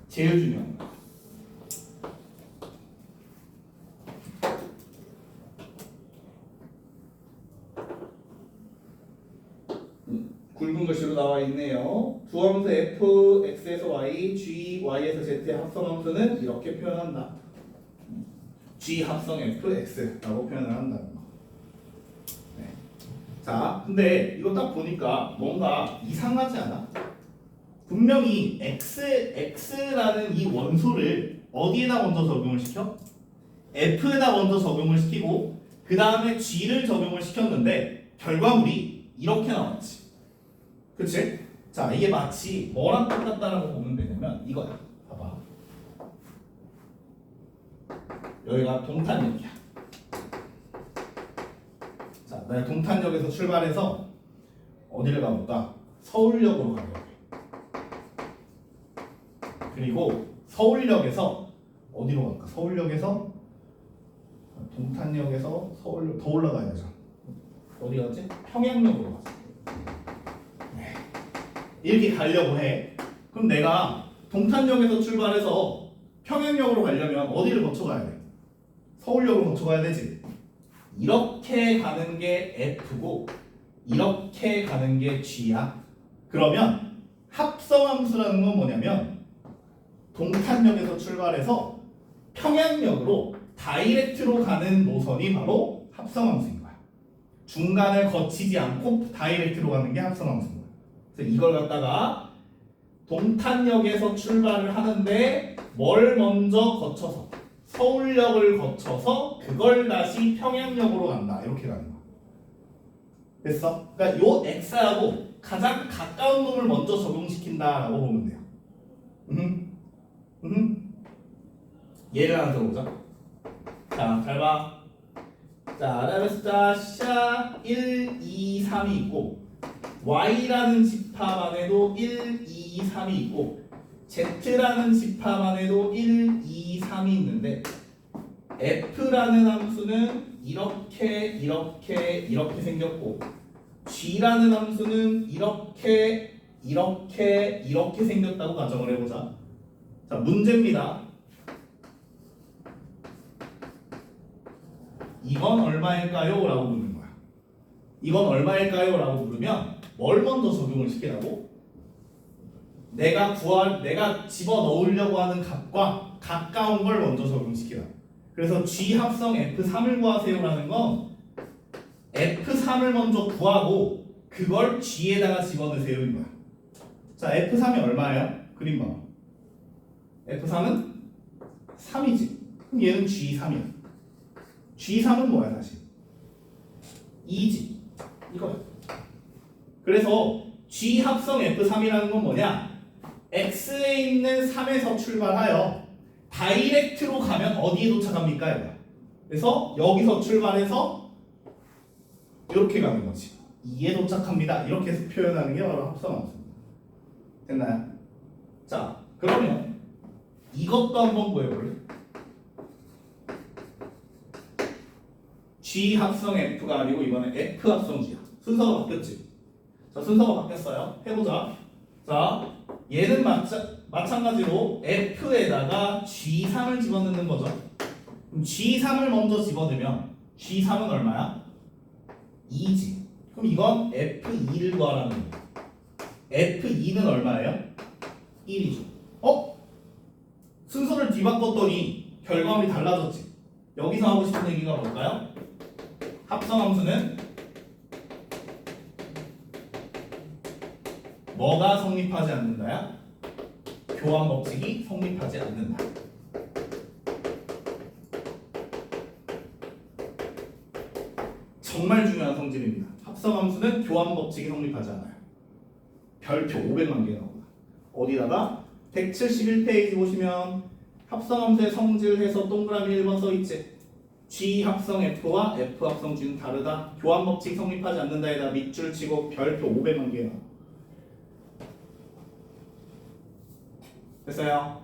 제일 중요한 거. 굵은 글씨로 나와 있네요. 두 함수 f, x에서 y, g, y에서 z의 합성함수는 이렇게 표현한다. g 합성 f, x라고 표현을 한다는 거. 네. 자, 근데 이거 딱 보니까 뭔가 이상하지 않아? 분명히 x라는 이 원소를 어디에다 먼저 적용을 시켜? f에다 먼저 적용을 시키고 그 다음에 g를 적용을 시켰는데 결과물이 이렇게 나왔지. 그치? 자, 이게 마치 뭐랑 똑같다라고 보면 되냐면 이거야. 봐봐. 여기가 동탄역이야. 자, 내가 동탄역에서 출발해서 어디를 가볼까? 서울역으로 가려고 해. 그리고 서울역에서 어디로 갈까? 서울역에서 동탄역에서 서울역 더 올라가야 되죠. 어디 갔지? 평양역으로 갔어. 이렇게 가려고 해. 그럼 내가 동탄역에서 출발해서 평양역으로 가려면 어디를 거쳐가야 돼? 서울역으로 거쳐가야 되지. 이렇게 가는 게 F고 이렇게 가는 게 G야. 그러면 합성함수라는 건 뭐냐면 동탄역에서 출발해서 평양역으로 다이렉트로 가는 노선이 바로 합성함수인 거야. 중간을 거치지 않고 다이렉트로 가는 게 합성함수인 거야. 그래서 이걸 갖다가 동탄역에서 출발을 하는데 뭘 먼저 거쳐서 서울역을 거쳐서 그걸 다시 평양역으로 간다. 이렇게 가는 거야. 됐어? 그러니까 요 x하고 가장 가까운 놈을 먼저 적용시킨다라고 보면 돼요. 예를 하나 들어보자. 자, 잘 봐. 자, 아라베스타 샤 1, 2, 3이 있고 y라는 집합 안에도 1, 2, 3이 있고 z라는 집합 안에도 1, 2, 3이 있는데 f라는 함수는 이렇게 생겼고 g라는 함수는 이렇게 생겼다고 가정을 해보자. 자, 문제입니다. 이건 얼마일까요? 라고 묻는 거야. 이건 얼마일까요? 라고 물으면 뭘 먼저 적용을 시키라고? 내가 집어넣으려고 하는 값과 가까운 걸 먼저 적용시키라. 그래서 G 합성 F3을 구하세요라는 건 F3을 먼저 구하고 그걸 G에다가 집어넣으세요 인 거야. 자, F3이 얼마예요? 그림 봐. F3은 3이지. 그럼 얘는 G3이야. G3은 뭐야 사실? 2지. 이거야. 그래서 G 합성 F3이라는 건 뭐냐? X에 있는 3에서 출발하여 다이렉트로 가면 어디에 도착합니까? 이거야. 그래서 여기서 출발해서 이렇게 가는 거지. 2에 도착합니다. 이렇게 해서 표현하는 게 바로 합성함수입니다. 됐나요? 자, 그러면 이것도 한번 구해볼래? G 합성 F가 아니고 이번에 F 합성 G야. 순서가 바뀌었지? 자, 순서가 바뀌었어요. 해보자. 자, 얘는 마찬가지로 F에다가 G3을 집어넣는 거죠. 그럼 G3을 먼저 집어넣으면 G3은 얼마야? 2지. 그럼 이건 F2를 구하라는 거예요. F2는 얼마예요? 1이죠. 순서를 뒤바꿨더니 결과물이 달라졌지. 여기서 하고 싶은 얘기가 뭘까요? 합성함수는 뭐가 성립하지 않는다야? 교환 법칙이 성립하지 않는다. 정말 중요한 성질입니다. 합성함수는 교환 법칙이 성립하지 않아요. 별표 500만 개 나옵니다. 어디다가 171페이지 보시면 합성함수의 성질해서 동그라미 1번 써있지. G 합성 F와 F 합성 G는 다르다. 교환 법칙 성립하지 않는다에다 밑줄 치고 별표 500만 개 나와. 됐어요?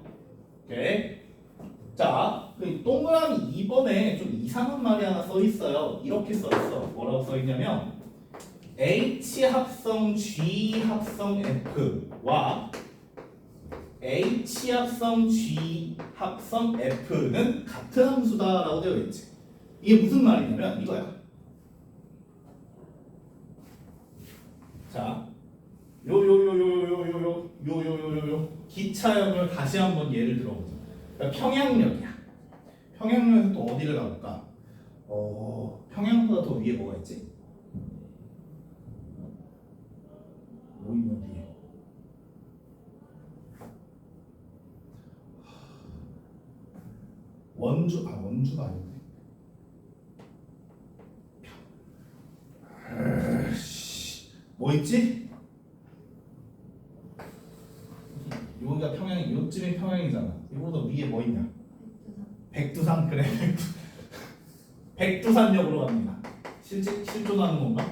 오케이. 자, 그 동그라미 2번에 좀 이상한 말이 하나 써 있어요. 이렇게 써 있어. 뭐라고 써 있냐면 H 합성 G 합성 F와 H 합성 G 합성 F는 같은 함수다라고 되어 있지. 이게 무슨 말이냐면 이거야. 자, 요요요요요요요요요요 기차역을 다시 한번 예를 들어보자. 그러니까 평양역이야. 평양역에서 또 어디를 가볼까? 평양보다 더 위에 뭐가 있지? 뭐 있는 뒤에? 원주가 아닌데. 뭐 있지? 여기가 평양이, 요쯤이 평양이잖아. 이거보다 위에 뭐 있냐? 백두산. 그래, 백두산역으로 갑니다. 실존하는 건가?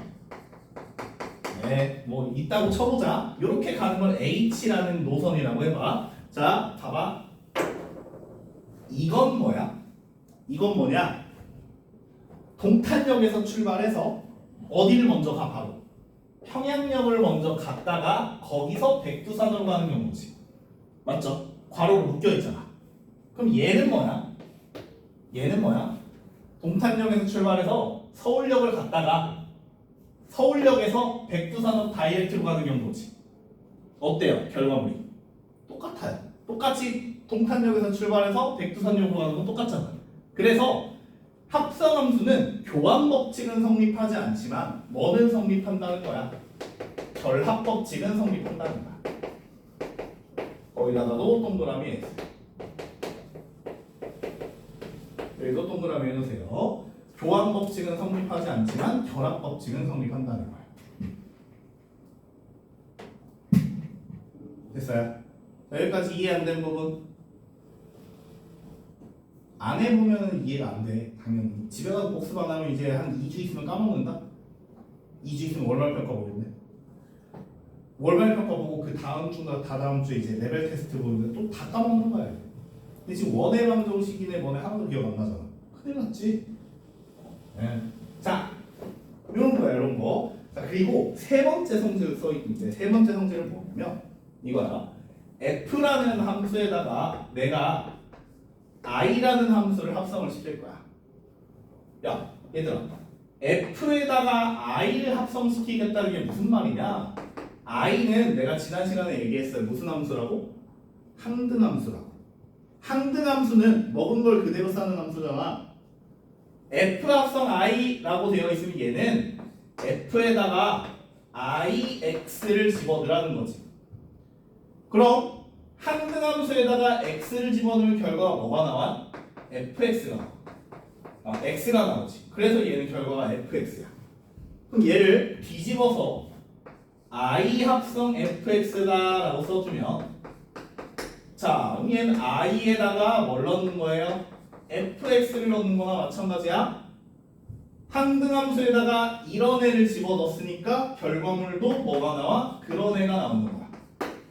네, 뭐 있다고 쳐보자. 이렇게 가는 걸 H라는 노선이라고 해봐. 자, 봐봐. 이건 뭐야? 이건 뭐냐? 동탄역에서 출발해서 어디를 먼저 가? 바로 평양역을 먼저 갔다가 거기서 백두산으로 가는 경우지. 맞죠? 괄호로 묶여있잖아. 그럼 얘는 뭐야? 얘는 뭐야? 동탄역에서 출발해서 서울역을 갔다가 서울역에서 백두산으로 다이렉트로 가는 경우지. 어때요? 결과물이 똑같아요. 똑같이 동탄역에서 출발해서 백두산역으로 가는 건 똑같잖아. 그래서 합성함수는 교환 법칙은 성립하지 않지만 뭐는 성립한다는 거야? 결합 법칙은 성립한다는 거야. 거기다가도 동그라미 X. 여기도 동그라미 해놓으세요. 교환 법칙은 성립하지 않지만 결합 법칙은 성립한다는 거야. 됐어요? 자, 여기까지 이해 안 된 부분? 안 해보면 이해가 안 돼. 당연히 집에 가서 복습 안 하면 이제 한 2주 있으면 까먹는다? 2주 있으면 월말평가 보겠네. 월말평가 보고 그 다음 주나 다다음 주에 이제 레벨 테스트 보는데 또 다 까먹는 거야. 근데 지금 원의 방정식 이네 번에 하나도 기억 안 나잖아. 큰일 났지. 네. 자, 이런 거야, 이런 거. 자, 그리고 세 번째 성질 써있는데 세 번째 성질은 뭐냐면 이거야. F라는 함수에다가 내가 I라는 함수를 합성을 시킬 거야. 야, 얘들아, F에다가 I를 합성시키겠다는 게 무슨 말이냐? I는 내가 지난 시간에 얘기했어요. 무슨 함수라고? 항등함수라고. 항등함수는 먹은 걸 그대로 싸는 함수잖아. F 합성 I라고 되어 있으면 얘는 F에다가 IX를 집어넣으라는 거지. 그럼 항등함수에다가 x를 집어넣으면 결과가 뭐가 나와? fx가 나와. x가 나오지. 그래서 얘는 결과가 fx야. 그럼 얘를 뒤집어서 i 합성 fx다라고 써주면, 자, 그럼 얘는 i에다가 뭘 넣는 거예요? fx를 넣는 거나 마찬가지야. 항등함수에다가 이런 애를 집어넣었으니까 결과물도 뭐가 나와? 그런 애가 나오는 거야.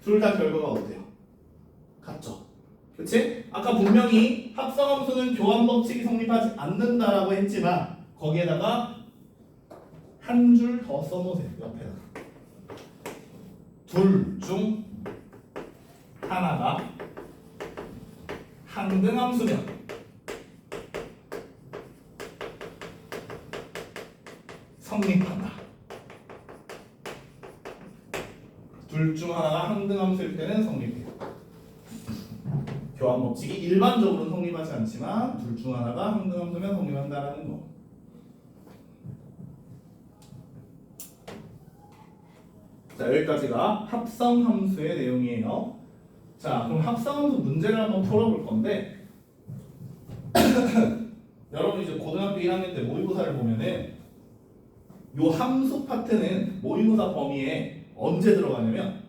둘 다 결과가 어때요? 같죠? 그치? 아까 분명히 합성함수는 교환 법칙이 성립하지 않는다라고 했지만 거기에다가 한 줄 더 써놓으세요. 옆에다가 둘 중 하나가 항등함수면 성립한다. 둘 중 하나가 항등함수일 때는 성립해요. 교환 법칙이 일반적으로는 성립하지 않지만 둘 중 하나가 항등함수면 성립한다라는 거. 자, 여기까지가 합성함수의 내용이에요. 자, 그럼 합성함수 문제를 한번 풀어볼 건데 여러분 이제 고등학교 1학년 때 모의고사를 보면은 요 함수 파트는 모의고사 범위에 언제 들어가냐면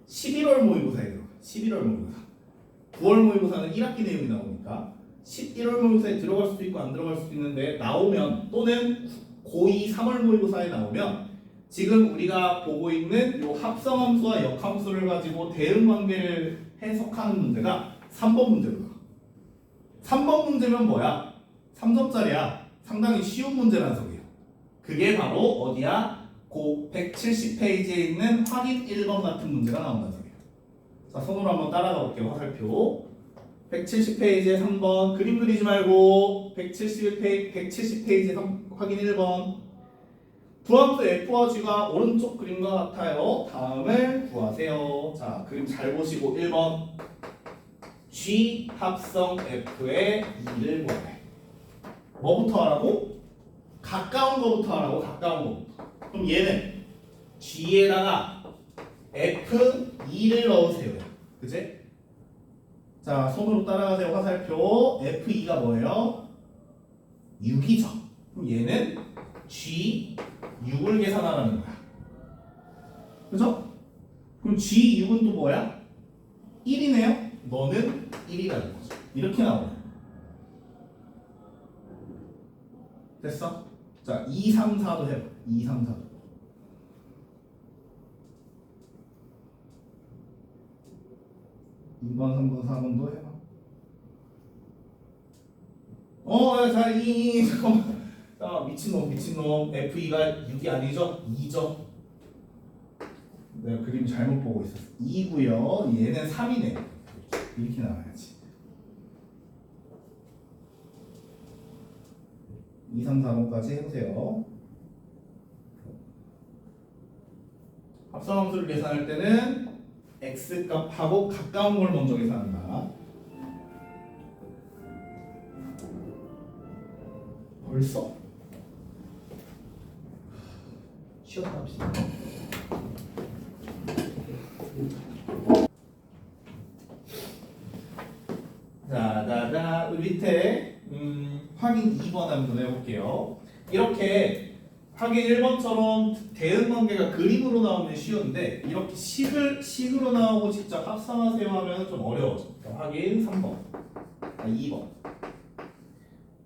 11월 모의고사에 들어가요. 11월 모의고사. 9월 모의고사는 1학기 내용이 나오니까 11월 모의고사에 들어갈 수도 있고 안 들어갈 수도 있는데 나오면 또는 고2 3월 모의고사에 나오면 지금 우리가 보고 있는 요 합성함수와 역함수를 가지고 대응관계를 해석하는 문제가 3번 문제로 나와. 3번 문제면 뭐야? 3점짜리야. 상당히 쉬운 문제라는 소리야. 그게 바로 어디야? 고 170페이지에 있는 확인 1번 같은 문제가 나온다는 소리야. 자, 손으로 한번 따라가 볼게요. 화살표. 170페이지에 3번. 그림 그리지 말고 170페이지 확인 1번. 부함수 F와 G가 오른쪽 그림과 같아요. 다음을 구하세요. 자, 그림 잘 보시고 1번. G 합성 F의 2를 구하래. 뭐부터 하라고? 가까운 거부터 하라고. 가까운 거부터. 그럼 얘는 G에다가 F2를 넣으세요. 그치? 자, 손으로 따라가세요. 화살표. F2가 뭐예요? 6이죠. 그럼 얘는 G6을 계산하라는 거야. 그죠? 그럼 G6은 또 뭐야? 1이네요? 너는 1이라는 거죠. 이렇게 나오네. 됐어? 자, 2, 3, 4도 해봐. 2, 3, 4도. 2번, 3번, 4번도 해봐. 자, 잠깐만. 자, 미친놈. F2가 6이 아니죠? 2죠? 내가 그림 잘못 보고 있었어. 2고요. 얘는 3이네. 이렇게 나와야지. 2, 3, 4번까지 해보세요. 합성함수를 계산할 때는 x값하고 가까운 걸 먼저 계산한다. 벌써? 쉬었다 합시다. 자, 우리 밑에 확인 2번 한번 해볼게요. 이렇게 확인 1번처럼 대응관계가 그림으로 나오면 쉬운데 이렇게 식으로 나오고 직접 합성하세요 하면 좀 어려워져. 확인 3번, 2번.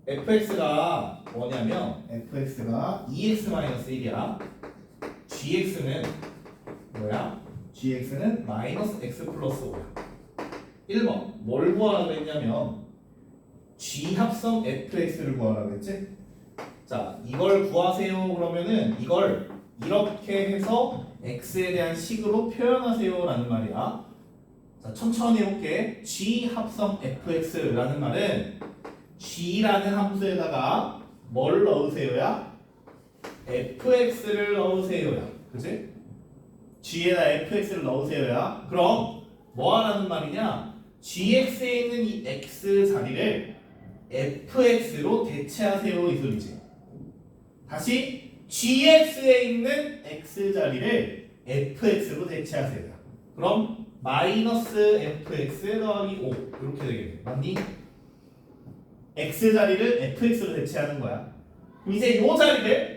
fx가 뭐냐면 fx가 2x-1이야. gx는 뭐야? gx는 마이너스 x 플러스 5야. 1번 뭘 구하라고 했냐면 g 합성 fx를 구하라고 했지? 자, 이걸 구하세요 그러면은 이걸 이렇게 해서 x에 대한 식으로 표현하세요 라는 말이야. 자, 천천히 해볼게. g 합성 fx라는 말은 g라는 함수에다가 뭘 넣으세요야? fx를 넣으세요야. 그치? g에다 fx를 넣으세요야. 그럼 뭐 하라는 말이냐? gx에 있는 이 x 자리를 fx로 대체하세요 이 소리지. 다시 gx에 있는 x 자리를 fx로 대체하세요. 그럼 마이너스 fx 더하기 5 이렇게 되겠네. 맞니? x 자리를 fx로 대체하는 거야. 그럼 이제 이 자리를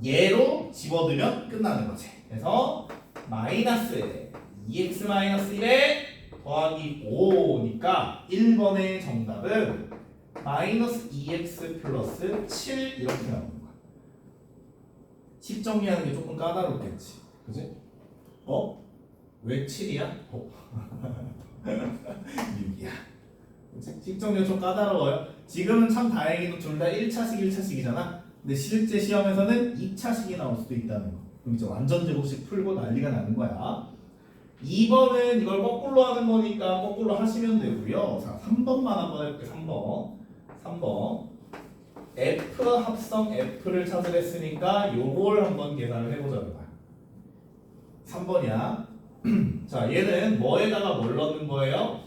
얘로 집어넣으면 끝나는 거지. 그래서 마이너스 2x-1에 더하기 5니까 1번의 정답은 마이너스 2x 플러스 7 이렇게 나오는 거야. 식 정리하는 게 조금 까다롭겠지. 그지? 왜 7이야? 6이야. 식 정리가 좀 까다로워요. 지금은 참 다행히도 둘 다 1차식 1차식이잖아. 근데 실제 시험에서는 2차식이 나올 수도 있다는 거. 그럼 이제 완전 제곱식 풀고 난리가 나는 거야. 2번은 이걸 거꾸로 하는 거니까 거꾸로 하시면 되고요. 자, 3번만 한번 해볼게요. 3번. F 합성 F를 찾으랬으니까 요걸 한번 계산을 해보자는 거야. 3번이야. 자, 얘는 뭐에다가 뭘 넣는 거예요?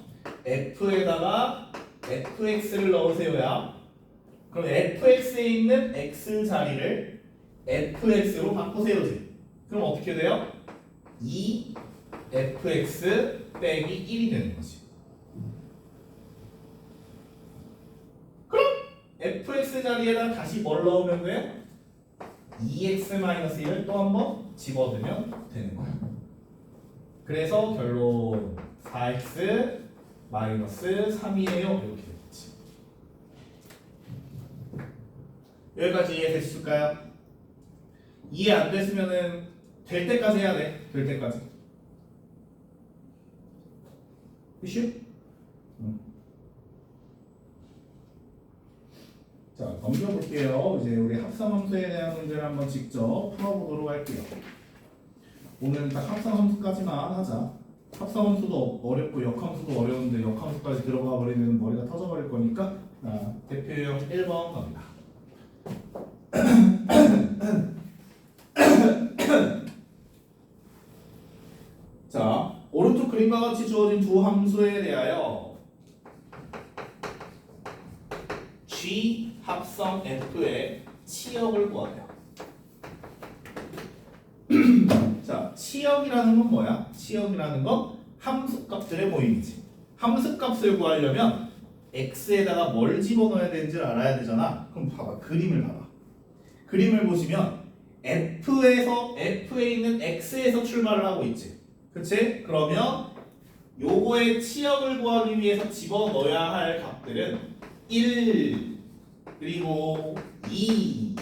F에다가 fx를 넣으세요야. 그럼 fx에 있는 x 자리를 fx로 바꾸세요지. 그럼 어떻게 돼요? 2fx 빼기 1이 되는 거지. 그럼 fx 자리에다 다시 뭘 넣으면 돼? 2x-1을 또 한 번 집어넣으면 되는 거야. 그래서 결론 4x 3이에요. 이렇게 됐지. 여기까지 이해됐을까요? 이해 안 됐으면은 될 때까지 해야 돼. 될 때까지. 이슈? 자, 넘겨볼게요. 이제 우리 합성함수에 대한 문제를 한번 직접 풀어보도록 할게요. 오늘은 딱 합성함수까지만 하자. 합성함수도 어렵고 역함수도 어려운데 역함수까지 들어가 버리면 머리가 터져버릴 거니까 대표형 1번 갑니다. 자, 오른쪽 그림과 같이 주어진 두 함수에 대하여 G 합성 F의 치역을 구하래요. 자, 치역이라는 건 뭐야? 치역이라는 건 함수값들의 모임이지. 함수값을 구하려면 x에다가 뭘 집어넣어야 되는지를 알아야 되잖아. 그럼 봐봐, 그림을 봐봐. 그림을 보시면 F에 있는 x에서 출발을 하고 있지. 그치? 그러면 요거의 치역을 구하기 위해서 집어넣어야 할 값들은 1 그리고 2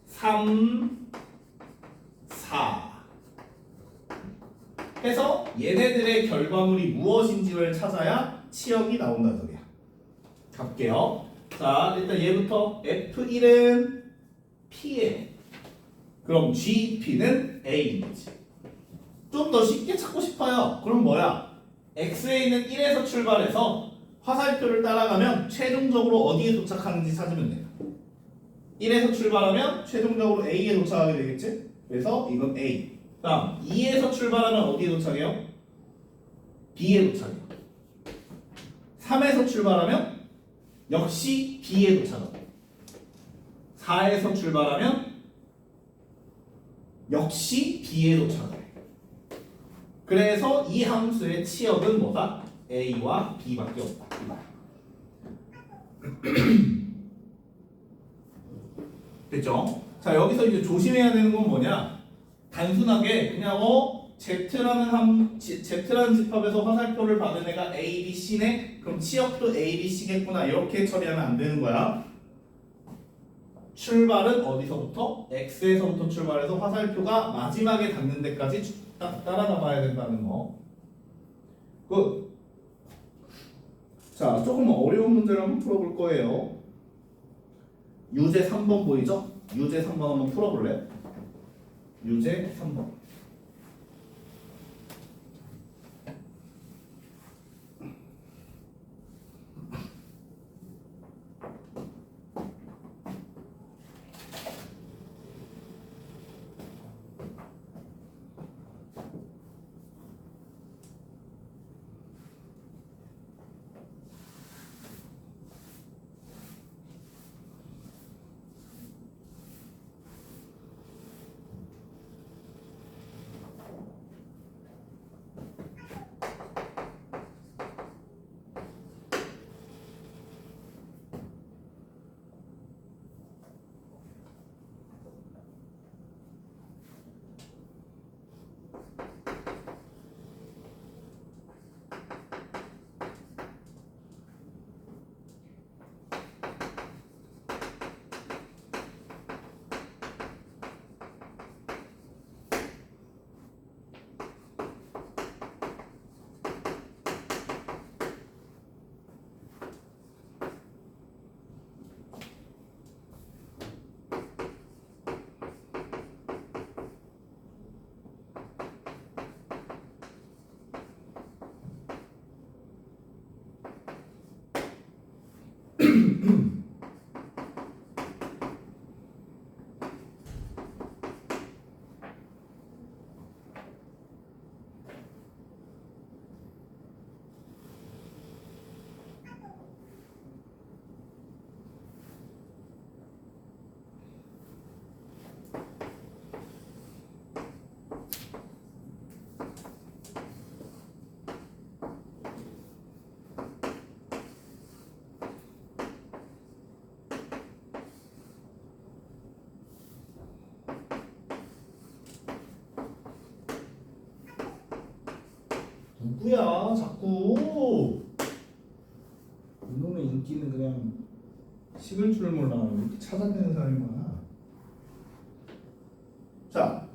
3 4 해서 얘네들의 결과물이 무엇인지를 찾아야 치역이 나온다는 소리야. 갈게요. 자, 일단 얘부터 F1은 P에 그럼 GP는 A인지. 좀 더 쉽게 찾고 싶어요. 그럼 뭐야? X에 있는 1에서 출발해서 화살표를 따라가면 최종적으로 어디에 도착하는지 찾으면 돼요. 1에서 출발하면 최종적으로 A에 도착하게 되겠지? 그래서 이건 A. 다음 2에서 출발하면 어디에 도착해요? B에 도착해요. 3에서 출발하면 역시 B에 도착하고 4에서 출발하면 역시 B에 도착해요. 그래서 이 함수의 치역은 뭐다? A와 B밖에 없다. 됐죠? 자, 여기서 이제 조심해야 되는 건 뭐냐? 단순하게 그냥 Z라는 집합에서 화살표를 받은 애가 A, B, C네? 그럼 치역도 A, B, C겠구나. 이렇게 처리하면 안 되는 거야. 출발은 어디서부터? X에서부터 출발해서 화살표가 마지막에 닿는 데까지 따라가봐야 된다는 거. 굿. 자, 조금 어려운 문제를 한번 풀어볼 거예요. 유제 3번 보이죠? 유제 3번 한번 풀어볼래요? 유제 3번. 누구야 자꾸 이놈의 인기는 그냥 식을 줄 몰라. 왜 이렇게 찾아내는 사람이 많아. 자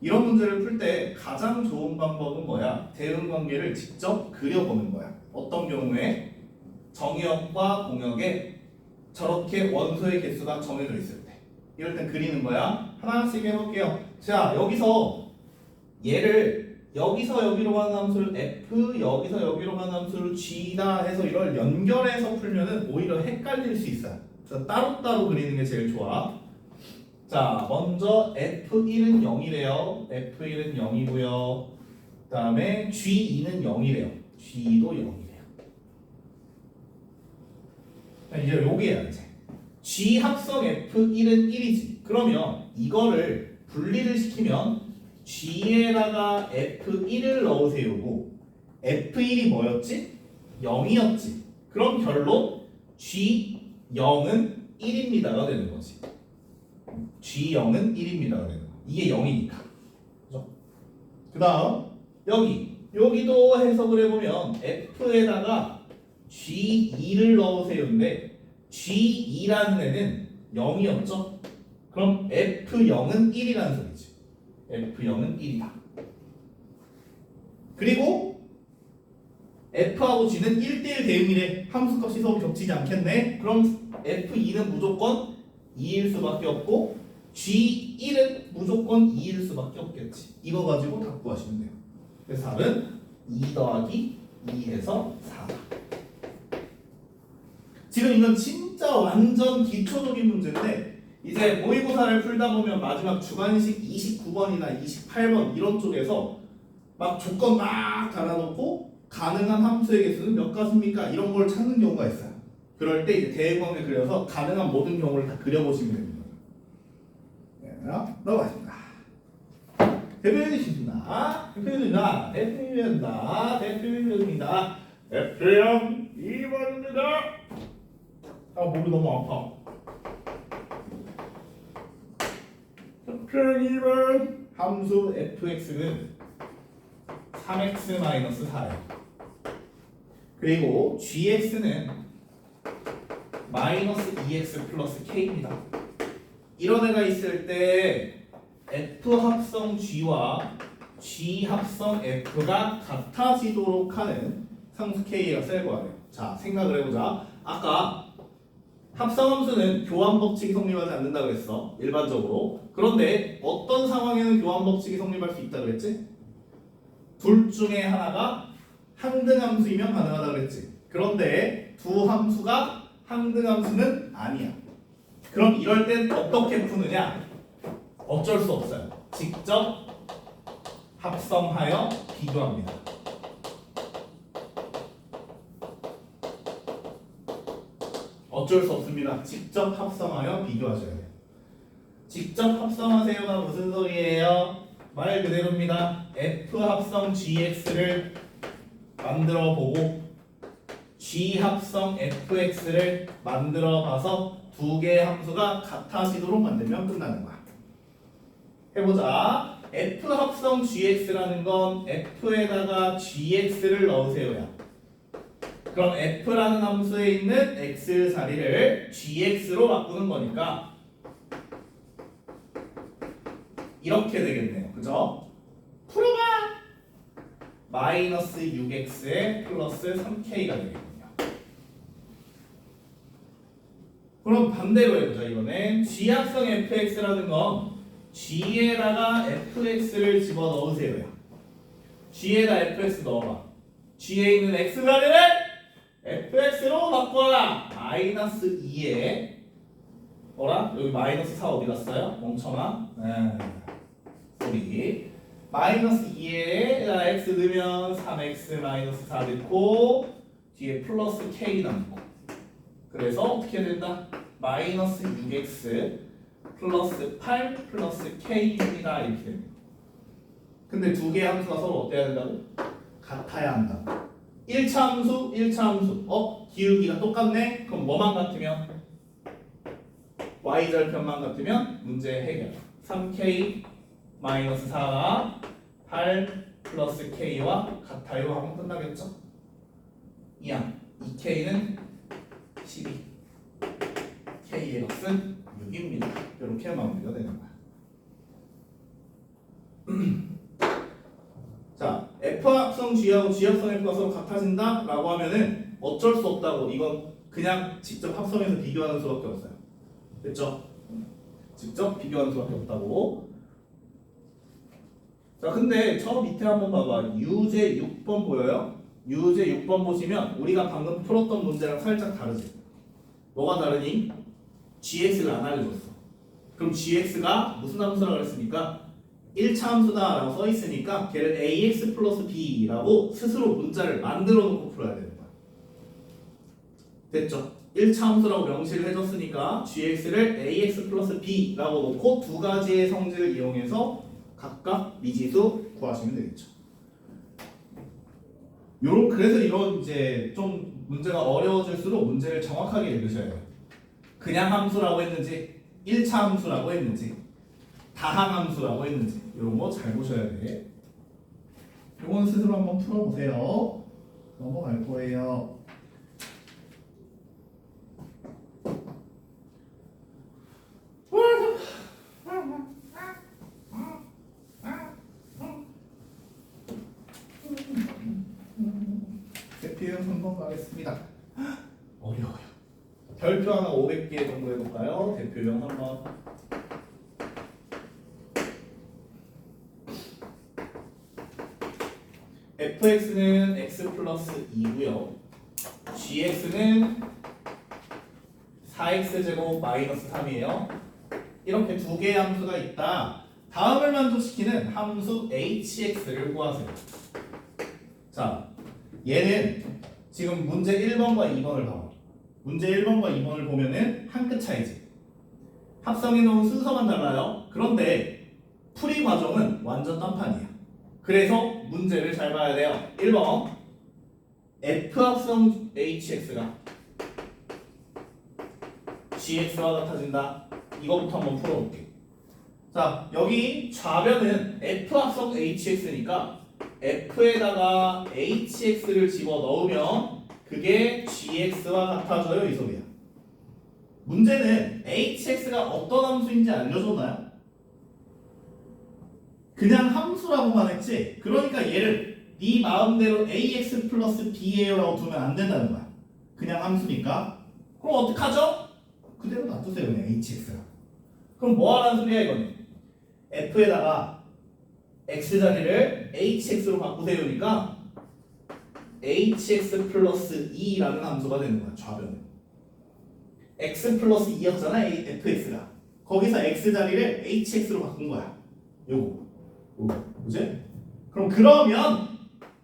이런 문제를 풀 때 가장 좋은 방법은 뭐야? 대응 관계를 직접 그려보는 거야. 어떤 경우에 정의역과 공역에 저렇게 원소의 개수가 정해져 있을 때 이럴 땐 그리는 거야. 하나씩 해볼게요. 자 여기서 얘를 여기서 여기로 가는 함수를 F, 여기서 여기로 가는 함수를 G다 해서 이걸 연결해서 풀면은 오히려 헷갈릴 수 있어요. 그래서 따로따로 그리는 게 제일 좋아. 자, 먼저 F1은 0이래요. F1은 0이고요. 그 다음에 G2는 0이래요. G2도 0이래요. 자, 이제 여기 해야지. G 합성 F1은 1이지. 그러면 이거를 분리를 시키면 G에다가 F1을 넣으세요고 F1이 뭐였지? 0이었지. 그럼 결론 G0은 1입니다가 되는 거지. G0은 1입니다가 되는 거. 이게 0이니까. 그죠? 그 다음 여기도 해석을 해보면 F에다가 G2를 넣으세요인데 G2라는 애는 0이었죠? 그럼 F0은 1이라는 소리지. F0은 1이다. 그리고 F하고 G는 1대1 대응이래. 함수값이 서로 겹치지 않겠네. 그럼 F2는 무조건 2일 수밖에 없고 G1은 무조건 2일 수밖에 없겠지. 이거 가지고 다 구하시면 돼요. 그래서 답은 2 더하기 2해서 4다. 지금 이건 진짜 완전 기초적인 문제인데 이제 모의고사를 풀다 보면 마지막 주관식 29번이나 28번 이런 쪽에서 막 조건 막 달아놓고 가능한 함수의 개수는 몇 가수입니까? 이런 걸 찾는 경우가 있어요. 그럴 때 이제 대응관계 그려서 가능한 모든 경우를 다 그려보시면 됩니다. 네, 넘어가겠습니다. 대표님이십니다. 대표님입니다. 대표님입니다. 대표님입니다. 대표형 2번입니다. 아 목이 너무 아파. 대표형 2번 함수 fx는 3x-4예요. 그리고 gx는 마이너스 2x 플러스 k입니다. 이런 애가 있을 때 f 합성 g와 g 합성 f가 같아지도록 하는 상수 k가 셀 거예요. 자, 생각을 해보자. 아까 합성함수는 교환 법칙이 성립하지 않는다고 했어. 일반적으로. 그런데 어떤 상황에는 교환 법칙이 성립할 수 있다고 했지? 둘 중에 하나가 항등함수이면 가능하다고 그랬지. 그런데 두 함수가 항등함수는 아니야. 그럼 이럴 땐 어떻게 푸느냐? 어쩔 수 없어요. 직접 합성하여 비교합니다. 어쩔 수 없습니다. 직접 합성하여 비교하셔야 돼요. 직접 합성하세요가 무슨 소리예요? 말 그대로입니다. F 합성 GX를 만들어 보고 G 합성 FX를 만들어 봐서 두 개의 함수가 같아지도록 만들면 끝나는 거야. 해보자. F 합성 GX라는 건 F에다가 GX를 넣으세요야. 그럼 F라는 함수에 있는 X 자리를 GX로 바꾸는 거니까 이렇게 되겠네요. 그죠? 풀어봐! 마이너스 6x에 플러스 3k가 되겠군요. 그럼 반대로 해보자. 이번엔 G 합성 fx라는 건 G에다가 fx를 집어넣으세요. G에다 fx 넣어봐. G에 있는 x 자리를 fx로 바꿔라. 마이너스 2에 뭐라? 여기 마이너스 4 어디 갔어요? 멍청아. 소리. 마이너스 2에 x 넣으면 3x 마이너스 4 넣고 뒤에 플러스 k 남고. 그래서 어떻게 된다? 마이너스 6x 플러스 8 플러스 k입니다. 이렇게 됩니다. 근데 두 개의 함수가 서로 어때야 된다고? 같아야 한다. 1차 함수, 1차 함수. 기울기가 똑같네? 그럼 뭐만 같으면? y절편만 같으면 문제 해결. 3k 마이너스 4가 8 플러스 K와 같아요 하면 끝나겠죠? 이항 2K는 12 K의 값은 6입니다. 이렇게 마무리가 되는 거야. 자, F 합성 G하고 G 합성 F가 서로 같아진다? 라고 하면은 어쩔 수 없다고. 이건 그냥 직접 합성해서 비교하는 수밖에 없어요. 됐죠? 직접 비교하는 수밖에 없다고. 자, 근데 저 밑에 한번 봐봐. 유제 6번 보여요? 유제 6번 보시면 우리가 방금 풀었던 문제랑 살짝 다르지? 뭐가 다르니? gx를 안 알려줬어. 그럼 gx가 무슨 함수라고 그랬습니까? 1차 함수다 라고 써있으니까 걔를 ax 플러스 b라고 스스로 문자를 만들어 놓고 풀어야 되는 거야. 됐죠? 1차 함수라고 명시를 해줬으니까 gx를 ax 플러스 b라고 놓고 두 가지의 성질을 이용해서 각각 미지수 구하시면 되겠죠. 그래서 이런 이제 좀 문제가 어려워질수록 문제를 정확하게 읽으셔야 돼요. 그냥 함수라고 했는지 1차 함수라고 했는지 다항 함수라고 했는지 이런 거 잘 보셔야 돼. 이건 스스로 한번 풀어보세요. 넘어갈 거예요. 대표형 한번 가겠습니다. 어려워요. 별표 하나 500개 정도 해볼까요? 대표형 한번. fx는 x 플러스 2고요. gx는 4x제곱 마이너스 3이에요. 이렇게 두 개의 함수가 있다. 다음을 만족시키는 함수 hx를 구하세요. 자, 얘는 지금 문제 1번과 2번을 봐봐. 문제 1번과 2번을 보면은 한 끗 차이지. 합성해 놓은 순서만 달라요. 그런데 풀이 과정은 완전 딴판이야. 그래서 문제를 잘 봐야 돼요. 1번 F 합성 HX가 GX와 같아진다. 이거부터 한번 풀어볼게. 자, 여기 좌변은 F 합성 HX니까 F에다가 HX를 집어넣으면 그게 GX와 같아져요. 이 소리야. 문제는 HX가 어떤 함수인지 알려줬나요? 그냥 함수라고만 했지. 그러니까 얘를 네 마음대로 AX 플러스 B예요 라고 두면 안 된다는 거야. 그냥 함수니까. 그럼 어떡하죠? 그대로 놔두세요. 그냥 HX라. 그럼 뭐 하라는 소리야 이거는? F에다가 X자리를 HX로 바꾸세요니까 HX 플러스 2라는 함수가 되는 거야. 좌변은 X 플러스 2였잖아 FX가. 거기서 X자리를 HX로 바꾼 거야. 요거 그지? 그러면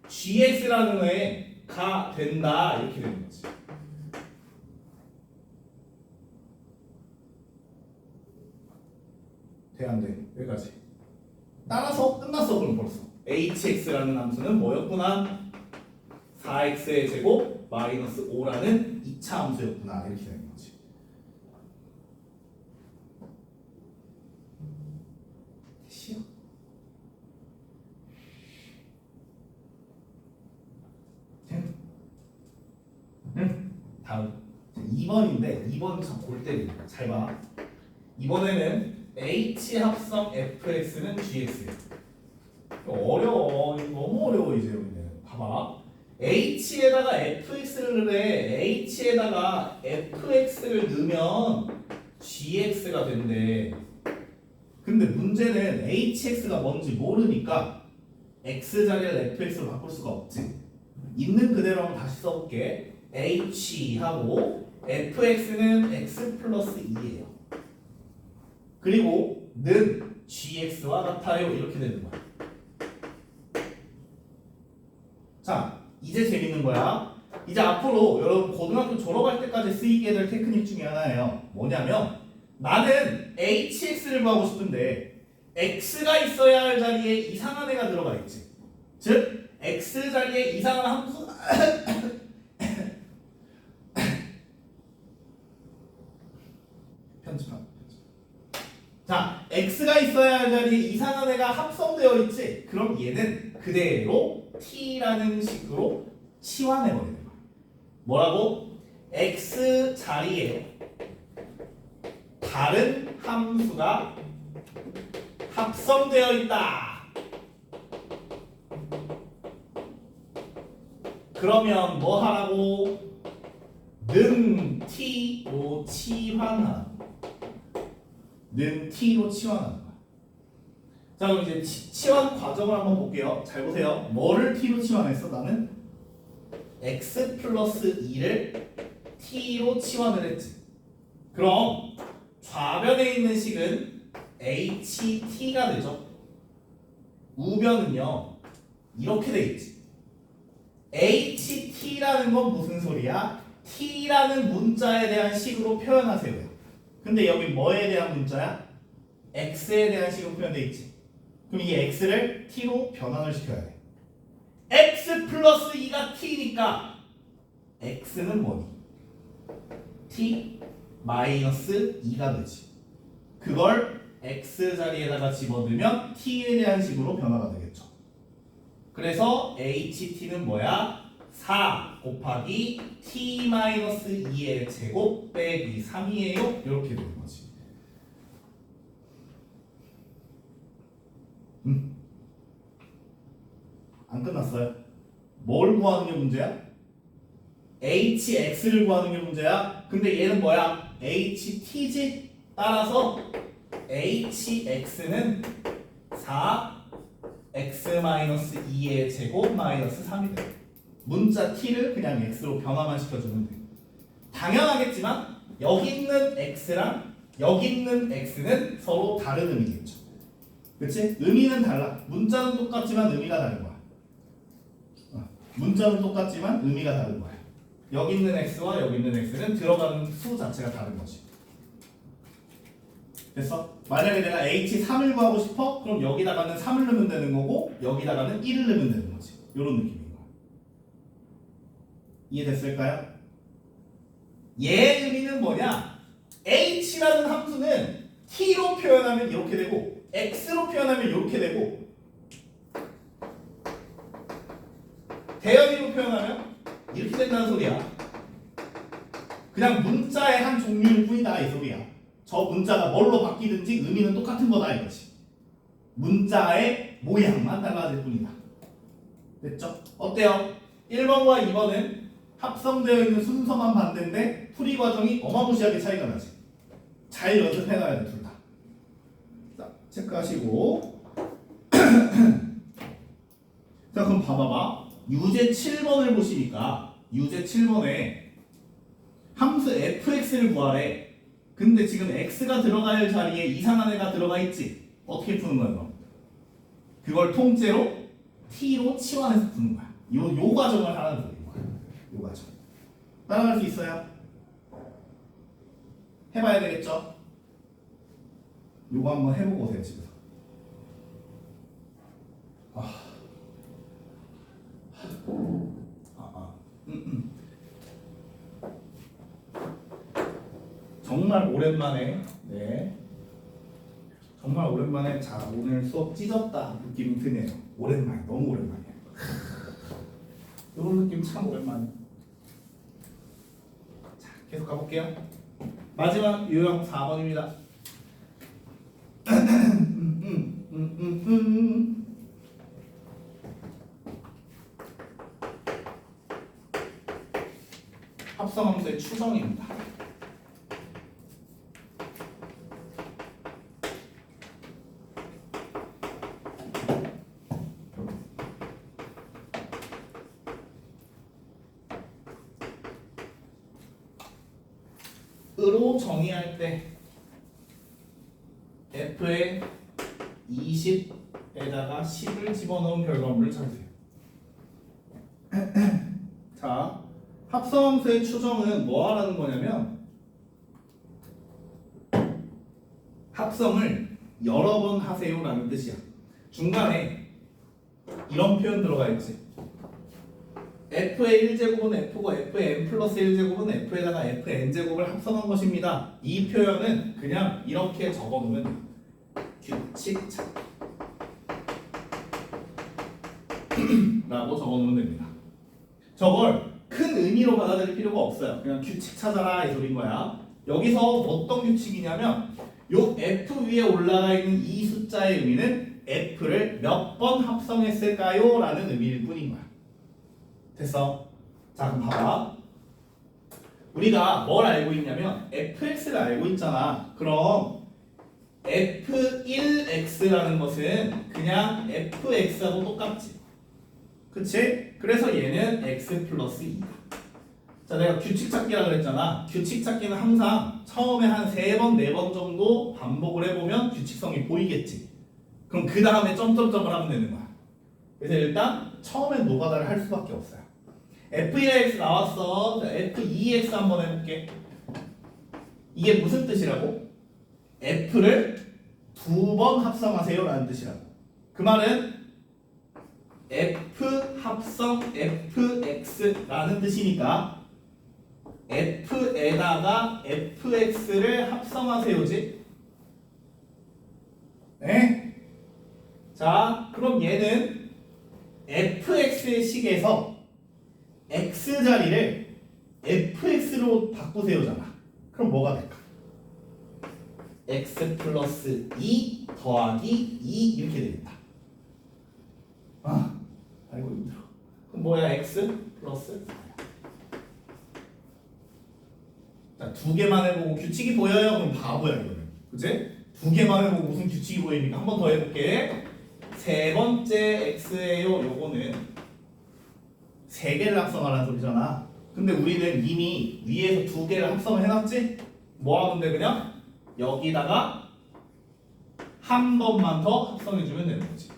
GX라는 애가 된다 이렇게 되는 거지. 돼 안 돼? 여기까지. 따라서 끝났어. 그럼 벌써 HX라는 함수는 뭐였구나? 4x의 제곱 마이너스 5라는 2차 함수였구나 이렇게 되는 거지. 시요. 다음 2번인데 2번 참 골때리네. 잘 봐. 이번에는 H 합성 fx는 gx예요. 어려워. 너무 어려워 이제 우리는. 봐봐. H에다가 fx를 넣으래. H에다가 fx를 넣으면 gx가 된대. 근데 문제는 hx가 뭔지 모르니까 x자리를 fx로 바꿀 수가 없지. 있는 그대로 한번 다시 써볼게. h하고 fx는 x 플러스 2예요. 그리고 는 gx와 같아요. 이렇게 되는 거야. 자, 이제 재밌는 거야. 이제 앞으로 여러분 고등학교 졸업할 때까지 쓰이게 될 테크닉 중에 하나예요. 뭐냐면 나는 hx를 구하고 싶은데 x가 있어야 할 자리에 이상한 애가 들어가 있지. 즉 x 자리에 이상한 함수 편집함. 자, x가 있어야 할 자리에 이상한 애가 합성되어 있지. 그럼 얘는 그대로 t라는 식으로 치환해버리는 거야. 뭐라고? x 자리에 다른 함수가 합성되어 있다. 그러면 뭐 하라고? 는 t로 치환하는 거야. 는 t로 치환하는 거야. 자, 그럼 이제 치환 과정을 한번 볼게요. 잘 보세요. 뭐를 t로 치환했어? 나는 x 플러스 2를 t로 치환을 했지. 그럼 좌변에 있는 식은 ht가 되죠. 우변은요 이렇게 돼 있지. ht라는 건 무슨 소리야? t라는 문자에 대한 식으로 표현하세요. 근데 여기 뭐에 대한 문자야? x에 대한 식으로 표현돼 있지. 그럼 이 x를 t로 변환을 시켜야 돼. x 플러스 2가 t니까 x는 뭐니? t 마이너스 2가 되지. 그걸 x 자리에다가 집어넣으면 t에 대한 식으로 변화가 되겠죠. 그래서 ht는 뭐야? 4 곱하기 t 마이너스 2의 제곱 빼기 3이에요. 이렇게 되는 거지. 안 끝났어요. 뭘 구하는 게 문제야? hx를 구하는 게 문제야. 근데 얘는 뭐야? ht지? 따라서 hx는 4 x-2의 제곱 마이너스 3이 돼. 문자 t를 그냥 x로 변화만 시켜주면 돼. 당연하겠지만 여기 있는 x랑 여기 있는 x는 서로 다른 의미겠죠. 그치? 의미는 달라. 문자는 똑같지만 의미가 다른 거야. 문자는 똑같지만 의미가 다른 거야. 여기 있는 x와 여기 있는 x는 들어가는 수 자체가 다른 거지. 됐어? 만약에 내가 h3을 구하고 싶어? 그럼 여기다가는 3을 넣으면 되는 거고 여기다가는 1을 넣으면 되는 거지. 이런 느낌인 거야. 이해됐을까요? 얘의 의미는 뭐냐? h라는 함수는 t로 표현하면 이렇게 되고 x로 표현하면 이렇게 되고 대연이로 표현하면 이렇게 된다는 소리야. 그냥 문자의 한 종류일 뿐이다 이 소리야. 저 문자가 뭘로 바뀌든지 의미는 똑같은 거다 이거지. 문자의 모양만 달라질 뿐이다. 됐죠? 어때요? 1번과 2번은 합성되어 있는 순서만 반대인데 풀이 과정이 어마무시하게 차이가 나지. 잘 연습해놔야 돼 둘 다. 자, 체크하시고 자, 그럼 봐봐봐. 유제 7번을 보시니까 유제 7번에 함수 fx를 구하래. 근데 지금 x가 들어가야 할 자리에 이상한 애가 들어가 있지. 어떻게 푸는 거야 그럼? 그걸 통째로 t로 치환해서 푸는 거야. 요 과정을 하라는 거야. 요 과정. 따라갈 수 있어요? 해봐야 되겠죠? 요거 한번 해보고 오세요 집에서. 정말 오랜만에 정말 오랜만에 자 오늘 수업 찢었다 느낌이 드네요. 오랜만에 너무 오랜만이에요. 이런 느낌 참 오랜만이에요. 자 계속 가볼게요. 마지막 유형 4번입니다. 합성함수의 추정입니다. 으로 정의할 때 f에 20에다가 10을 집어넣은 결과물을 찾으세요. 자, 합성함수의 추정은 뭐 하라는 거냐면 합성을 여러 번 하세요라는 뜻이야. 중간에 이런 표현 들어가 있지. f의 1제곱은 f고 f의 n 플러스 1제곱은 f에다가 fn제곱을 합성한 것입니다. 이 표현은 그냥 이렇게 적어놓으면 규칙 찾기 라고 적어놓으면 됩니다. 저걸 큰 의미로 받아들일 필요가 없어요. 그냥 규칙 찾아라 이 소린 거야. 여기서 어떤 규칙이냐면 요 F 위에 올라가 있는 이 숫자의 의미는 F를 몇 번 합성했을까요? 라는 의미일 뿐인 거야. 됐어? 자 그럼 봐봐. 우리가 뭘 알고 있냐면 fx를 알고 있잖아. 그럼 f1x라는 것은 그냥 fx하고 똑같지. 그치? 그래서 얘는 x 플러스 2다. 자 내가 규칙 찾기라 그랬잖아. 규칙 찾기는 항상 처음에 한 3번, 4번 정도 반복을 해보면 규칙성이 보이겠지. 그럼 그 다음에 점점점을 하면 되는 거야. 그래서 일단 처음엔 노가다를 할 수밖에 없어요. f1x 나왔어. 자, f2x 한번 해볼게. 이게 무슨 뜻이라고? f를 2번 합성하세요 라는 뜻이라고. 그 말은 f 합성 fx라는 뜻이니까 f에다가 fx를 합성하세요지. 네? 자 그럼 얘는 fx의 식에서 x자리를 fx로 바꾸세요잖아. 그럼 뭐가 될까? x 플러스 2 더하기 2 이렇게 되겠다. 아, 아이고 힘들어. 그럼 뭐야? x 플러스 4야. 자, 두 개만 해보고 규칙이 보여요? 그럼 바보야 이거는. 그치? 두 개만 해보고 무슨 규칙이 보입니까? 한 번 더 해볼게. 세 번째 x예요. 요거는 세 개를 합성하라는 소리잖아. 근데 우리는 이미 위에서 두 개를 합성을 해놨지? 뭐 하면 돼 그냥? 여기다가 한 번만 더 합성해주면 되는 거지.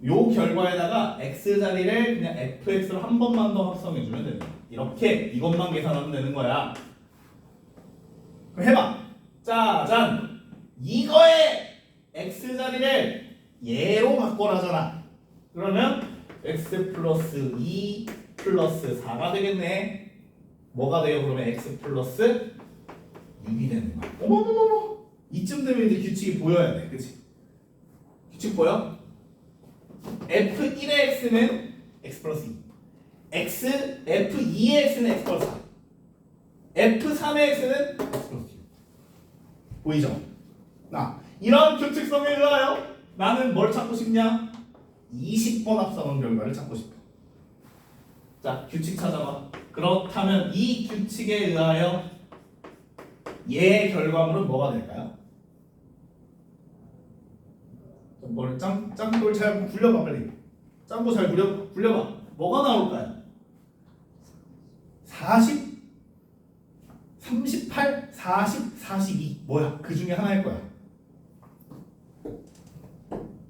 요 결과에다가 x자리를 그냥 fx로 한 번만 더 합성해주면 되는 거야. 이렇게 이것만 계산하면 되는 거야. 그럼 해봐. 짜잔! 이거의 x자리를 얘로 바꿔라잖아. 그러면 x 플러스 2 플러스 4가 되겠네. 뭐가 돼요? 그러면 x 플러스 6이 되는 거야. 어머머머머. 이쯤 되면 이제 규칙이 보여야 돼. 그치? 규칙 보여? f1의 x는 x 플러스 2 f2의 x는 x 플러스 4 f3의 x는 x 플러스 6 보이죠? 나 이런 규칙성에 의하여 나는 뭘 찾고 싶냐? 20번 합성한 결과를 찾고 싶어. 자, 규칙 찾아봐. 그렇다면 이 규칙에 의하여 얘의 결과물은 뭐가 될까요? 뭘 짱돌 잘 굴려봐 빨리. 짱구 잘 굴려봐. 뭐가 나올까요? 40, 38, 40, 42 뭐야? 그 중에 하나일 거야.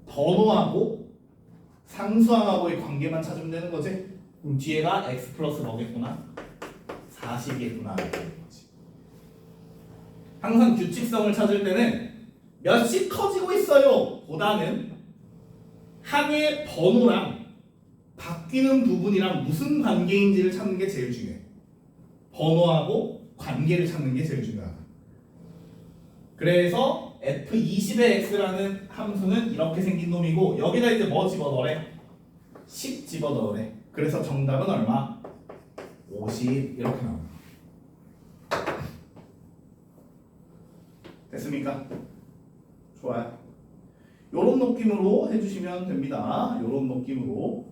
번호하고 상수항하고의 관계만 찾으면 되는 거지. 그럼 뒤에가 x 플러스 뭐겠구나? 40이겠구나. 항상 규칙성을 찾을 때는 몇씩 커지고 있어요 보다는 항의 번호랑 바뀌는 부분이랑 무슨 관계인지를 찾는 게 제일 중요해. 번호하고 관계를 찾는 게 제일 중요하다. 그래서 f20의 x라는 함수는 이렇게 생긴 놈이고 여기다 이제 뭐 집어넣으래? 10 집어넣으래. 그래서 정답은 얼마? 50 이렇게 나옵니다. 됐습니까? 좋아요. 요런 느낌으로 해주시면 됩니다. 요런 느낌으로.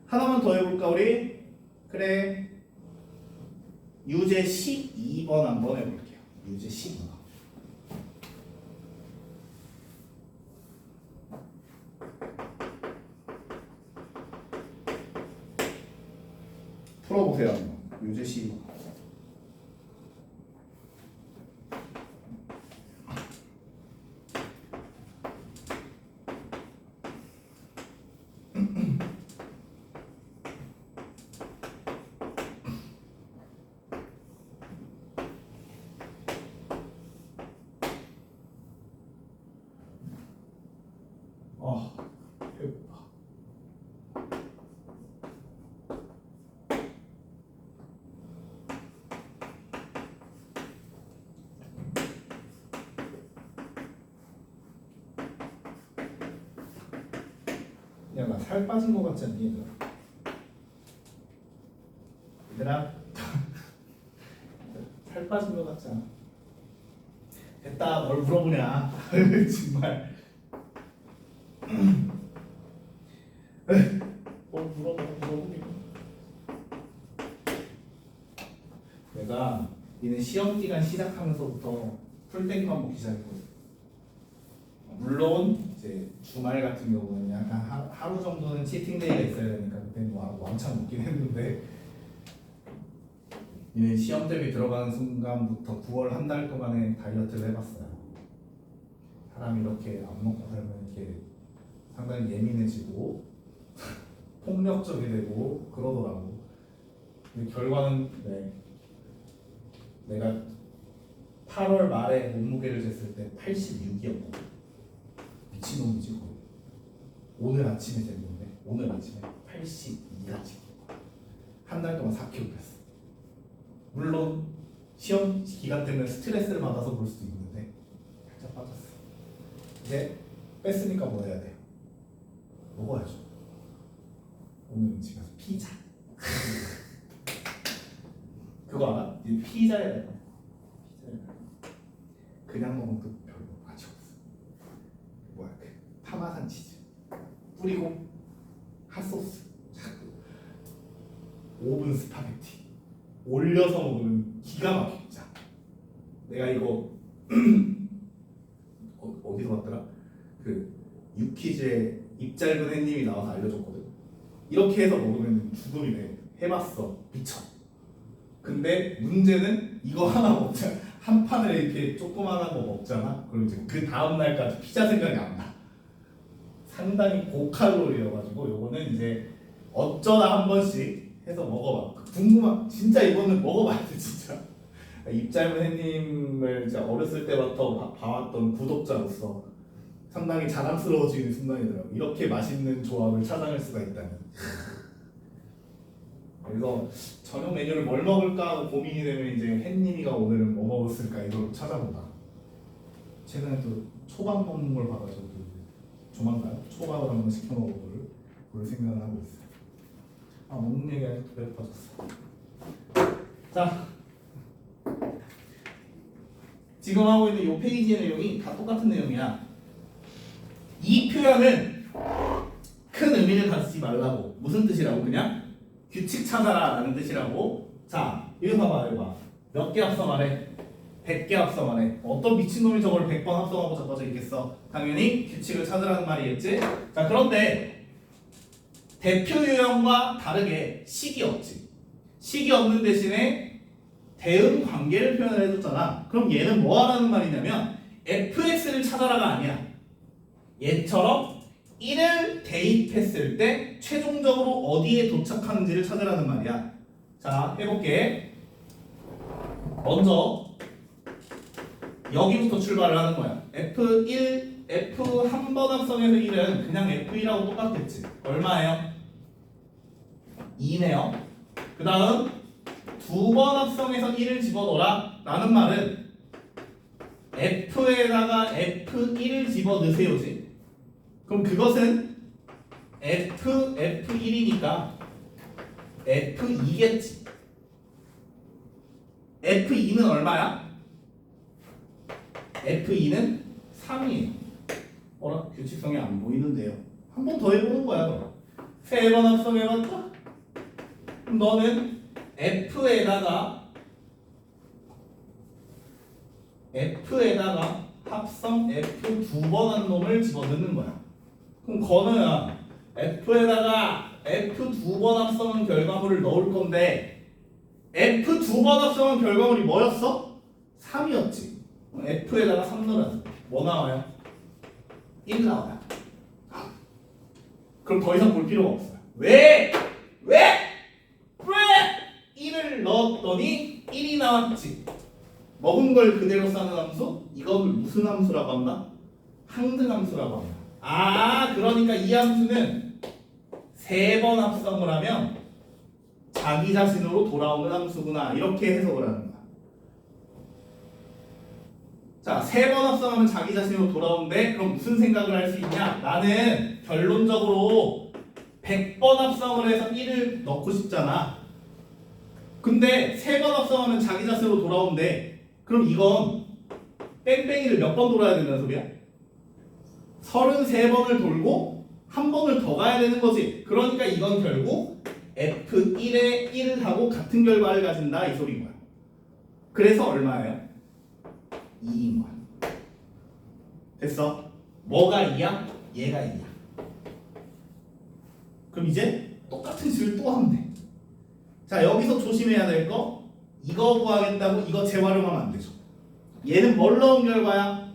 하나만 더 해볼까 우리? 그래. 유제 12번 한번 해볼게요. 유제 12번. 풀어보세요. 유제 12번. 배고파. 야, 나 살 빠진 거 같지 않니, 얘들아? 얘들아, 살 빠진 거 같지 않아? 됐다, 뭘 물어보냐? 정말. 뭘 물어보니? 내가 얘는 시험 기간 시작하면서부터 풀떼기만 먹기 시작했거든. 물론 이제 주말 같은 경우는 약간 하루 정도는 치팅데이가 있어야 되니까 그때는 왕창 먹긴 했는데, 얘는 시험 대비 들어가는 순간부터 9월 한 달 동안에 다이어트를 해봤어요. 사람이 이렇게 안 먹고 살면 이렇게 상당히 예민해지고 폭력적이 되고 그러더라고. 근데 결과는 내가 8월 말에 몸무게를 쟀을 때 86이었거든. 미친놈이지 거의. 오늘 아침에 잰 건데 오늘 아침에 82가 지금 한 달 동안 4kg 뺐어. 물론 시험 기간 때문에 스트레스를 받아서 그럴 수도 있는데 살짝 빠졌어. 이제 뺐으니까 뭐 해야 돼? 먹어야죠. 오늘 집에서 피자. 그거 알아? 피자에 그냥 먹으면 또 별로 맛이 없어. 뭐야 그 파마산 치즈 뿌리고 핫소스 오븐 스파게티 올려서 먹으면 기가 막히자. 내가 이거 어디서 봤더라? 그 유퀴즈에 입짧은 햇님이 나와서 알려줬거든. 이렇게 해서 먹으면 죽음이래. 해봤어. 미쳐. 근데 문제는 이거 하나 먹자. 한 판을 이렇게 조그만한 거 먹잖아. 그럼 이제 그 다음 날까지 피자 생각이 안 나. 상당히 고칼로리여가지고 요거는 이제 어쩌다 한 번씩 해서 먹어봐. 궁금한 진짜 이거는 먹어봐야 돼 진짜. 입짧은 햇님을 진짜 어렸을 때부터 봐왔던 구독자로서 상당히 자랑스러워지는 순간이더라고. 이렇게 맛있는 조합을 찾아낼 수가 있다니. 그래서 저녁 메뉴를 뭘 먹을까 하고 고민이 되면 이제 햇님이가 오늘은 뭐 먹었을까 이걸 찾아본다. 최근에 또 초밥 먹는 걸 봐가지고 조만간 초밥을 한번 시켜 먹어볼 생각을 하고 있어요. 아 먹는 얘기하니까 배고파졌어. 자 지금 하고 있는 이 페이지의 내용이 다 똑같은 내용이야. 이 표현은 큰 의미를 갖지 말라고. 무슨 뜻이라고? 그냥 규칙 찾아라 라는 뜻이라고. 자 이거 봐봐. 이거 봐. 몇 개 합성하래? 100개 합성하래. 어떤 미친놈이 저걸 100번 합성하고 적어져 있겠어? 당연히 규칙을 찾으라는 말이겠지? 자 그런데 대표 유형과 다르게 식이 없지. 식이 없는 대신에 대응 관계를 표현을 해줬잖아. 그럼 얘는 뭐 하라는 말이냐면 fx를 찾아라가 아니야. 얘처럼 1을 대입했을 때 최종적으로 어디에 도착하는지를 찾으라는 말이야. 자 해볼게. 먼저 여기부터 출발을 하는 거야. F1, F 한 번 합성해서 1은 그냥 F1하고 똑같겠지. 얼마예요? 2네요. 그 다음 두 번 합성해서 1을 집어넣어라 라는 말은 F에다가 F1을 집어넣으세요지. 그럼 그것은 F1이니까 F2겠지. F2는 얼마야? F2는 3이에요. 어라? 규칙성이 안 보이는데요. 한 번 더 해보는 거야. 세 번 합성해봤자? 그럼 너는 F에다가 합성 F 두 번 한 놈을 집어넣는 거야. 그럼 거는 F에다가 F 두 번 합성한 결과물을 넣을 건데 F 두 번 합성한 결과물이 뭐였어? 3이었지. F에다가 3 넣으면 뭐 나와요? 1 나와요. 그럼 더 이상 볼 필요가 없어요. 왜 1을 넣었더니 1이 나왔지. 먹은 걸 그대로 싸는 함수? 이걸 무슨 함수라고 한다? 항등함수라고 합니다. 아 그러니까 이 함수는 3번 합성을 하면 자기 자신으로 돌아오는 함수구나. 이렇게 해석을 하는 거야. 자, 3번 합성하면 자기 자신으로 돌아오는데 그럼 무슨 생각을 할 수 있냐? 나는 결론적으로 100번 합성을 해서 1을 넣고 싶잖아. 근데 3번 합성하면 자기 자세로 돌아온대. 그럼 이건 뺑뺑이를 몇 번 돌아야 된다는 소리야? 33번을 돌고 한 번을 더 가야 되는 거지. 그러니까 이건 결국 F1에 1하고 같은 결과를 가진다 이 소리인 거야. 그래서 얼마예요? 2인 거야. 됐어? 뭐가 2야? 얘가 2야. 그럼 이제 똑같은 식을 또 하면 돼. 자, 여기서 조심해야 될 거, 이거 구하겠다고 이거 재활용하면 안 되죠. 얘는 뭘 넣은 결과야?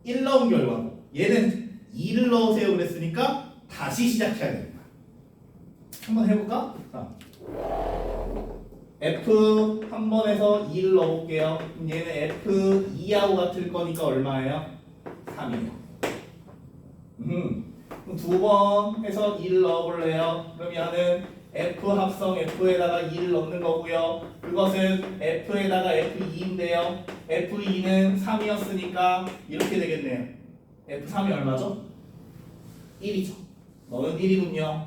1 넣은 결과고, 얘는 2를 넣으세요 그랬으니까 다시 시작해야 되는 거야. 한번 해볼까? 자, F 한 번에서 2를 넣어볼게요. 그럼 얘는 F2하고 같을 거니까 얼마예요? 3이에요. 그럼 두 번 해서 2를 넣어볼래요? 그럼 얘는 F 합성 F에다가 2를 넣는 거고요. 그것은 F에다가 F2인데요. F2는 3이었으니까 이렇게 되겠네요. F3이 얼마죠? 1이죠. 너는 1이군요.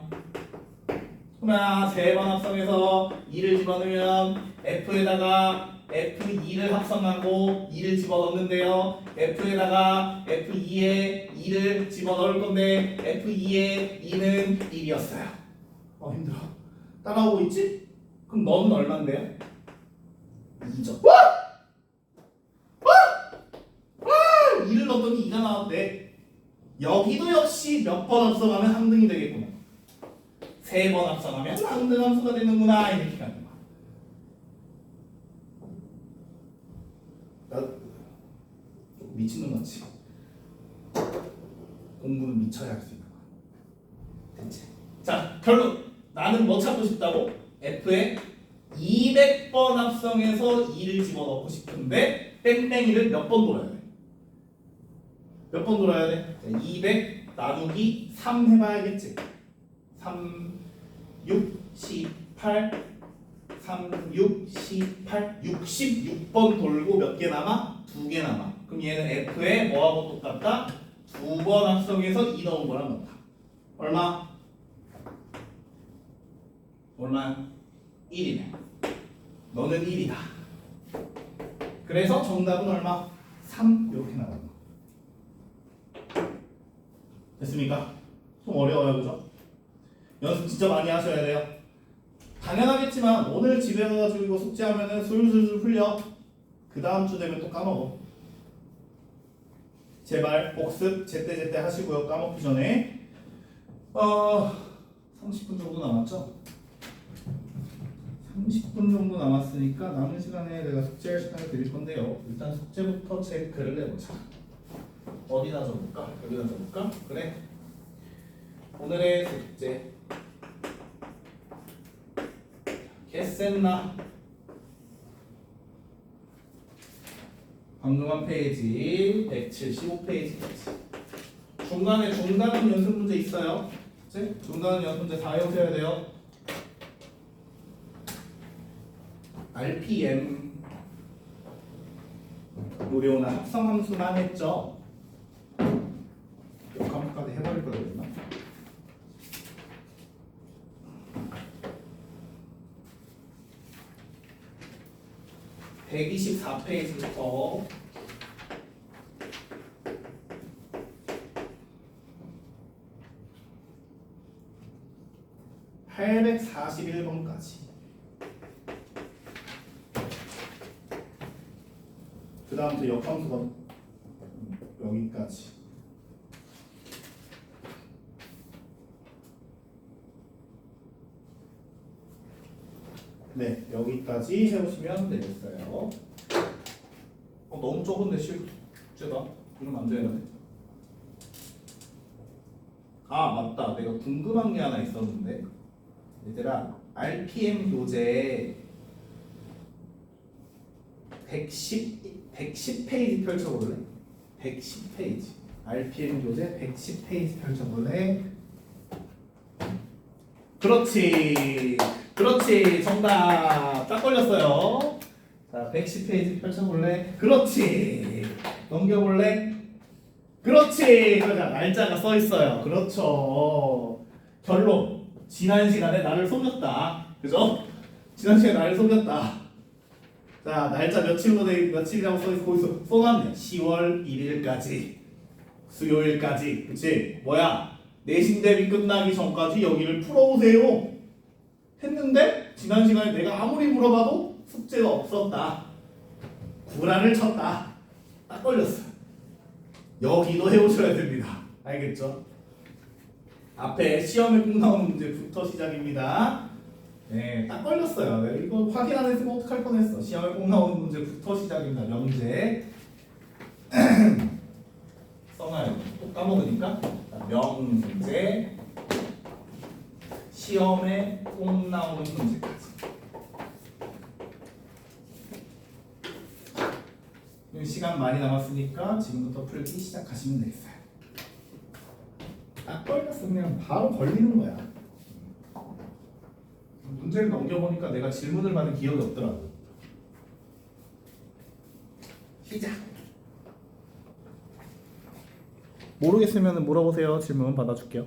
그러면 3번 합성해서 2를 집어넣으면 F에다가 F2를 합성하고 2를 집어넣는데요. F에다가 F2에 2를 집어넣을 건데 F2에 2는 1이었어요. 힘들어. 따라오고 있지? 그럼 너는 얼만데요? 2죠. 2를 넣었더니 2가 나왔대. 여기도 역시 몇 번 합성하면 항등이 되겠구나. 3번 합성하면 항등 함수가 되는구나 이렇게 가는 거야. 나 미친놈 같지? 공부는 미쳐야 할 수 있는 거야. 됐지? 자, 결론. 나는 뭐 찾고 싶다고? F에 200번 합성해서 2를 집어넣고 싶은데 뺑뺑이를 몇 번 돌아야 돼? 몇 번 돌아야 돼? 200 나누기 3 해봐야겠지? 3, 6, 18 3, 6, 18 66번 돌고 몇 개 남아? 2개 남아. 그럼 얘는 F에 뭐하고 똑같다? 2번 합성해서 2 넣은 거랑 같다. 얼마? 얼마? 1이네. 너는 1이다. 그래서 정답은 얼마? 3 이렇게 나가는 거. 됐습니까? 좀 어려워요, 그죠? 연습 진짜 많이 하셔야 돼요. 당연하겠지만 오늘 집에 가가지고 이거 숙제하면은 술술술 풀려. 그 다음 주 되면 또 까먹어. 제발 복습 제때제때 하시고요. 까먹기 전에. 30분 정도 남았죠? 30분 정도 남았으니까 남은 시간에 내가 숙제할 시간을 드릴 건데요. 일단 숙제부터 체크를 해보자. 어디다 적을까? 여기다 적을까? 그래. 오늘의 숙제. 개센나. 방금 한 페이지 175페이지까지. 중간에 중단은 연습 문제 있어요. 그치? 중단은 연습 문제 다 해오셔야 돼요. RPM 우리 오늘 합성함수만 했죠? 역함수까지 해버릴 거야 되나? (124페이지부터) 841번까지. 그 다음부터 역함수가 여기까지. 네, 여기까지 해보시면 되겠어요. 너무 좁은데 실제가 이러면 안 되는데. 아 맞다, 내가 궁금한 게 하나 있었는데 얘들아, RPM 교재 110페이지 펼쳐볼래? 110페이지 RPM 교재 110페이지 펼쳐볼래? 그렇지 정답 딱 걸렸어요. 자 110페이지 펼쳐볼래? 그렇지. 넘겨볼래? 그렇지. 그러니까 날짜가 써있어요. 그렇죠. 결론 지난 시간에 나를 속였다. 그죠? 지난 시간에 나를 속였다. 자, 날짜 며칠이라고 써있어. 거기서 써놨네. 10월 1일까지. 수요일까지. 그치? 뭐야? 내신 대비 끝나기 전까지 여기를 풀어오세요. 했는데 지난 시간에 내가 아무리 물어봐도 숙제가 없었다. 구라를 쳤다. 딱 걸렸어. 여기도 해오셔야 됩니다. 알겠죠? 앞에 시험에 꼭 나오는 문제부터 시작입니다. 네, 딱 걸렸어요. 네, 이거 확인 안 했으면 어떡할 뻔했어. 시험에 꼭 나오는 문제부터 시작입니다. 명제. 써놔요. 또 까먹으니까. 명제. 시험에 꼭 나오는 문제까지. 시간 많이 남았으니까 지금부터 풀기 시작하시면 되겠어요. 딱 걸렸어. 그냥 바로 걸리는 거야. 문제를 넘겨보니까 내가 질문을 받은 기억이 없더라고. 시작. 모르겠으면 물어보세요. 질문 받아줄게요.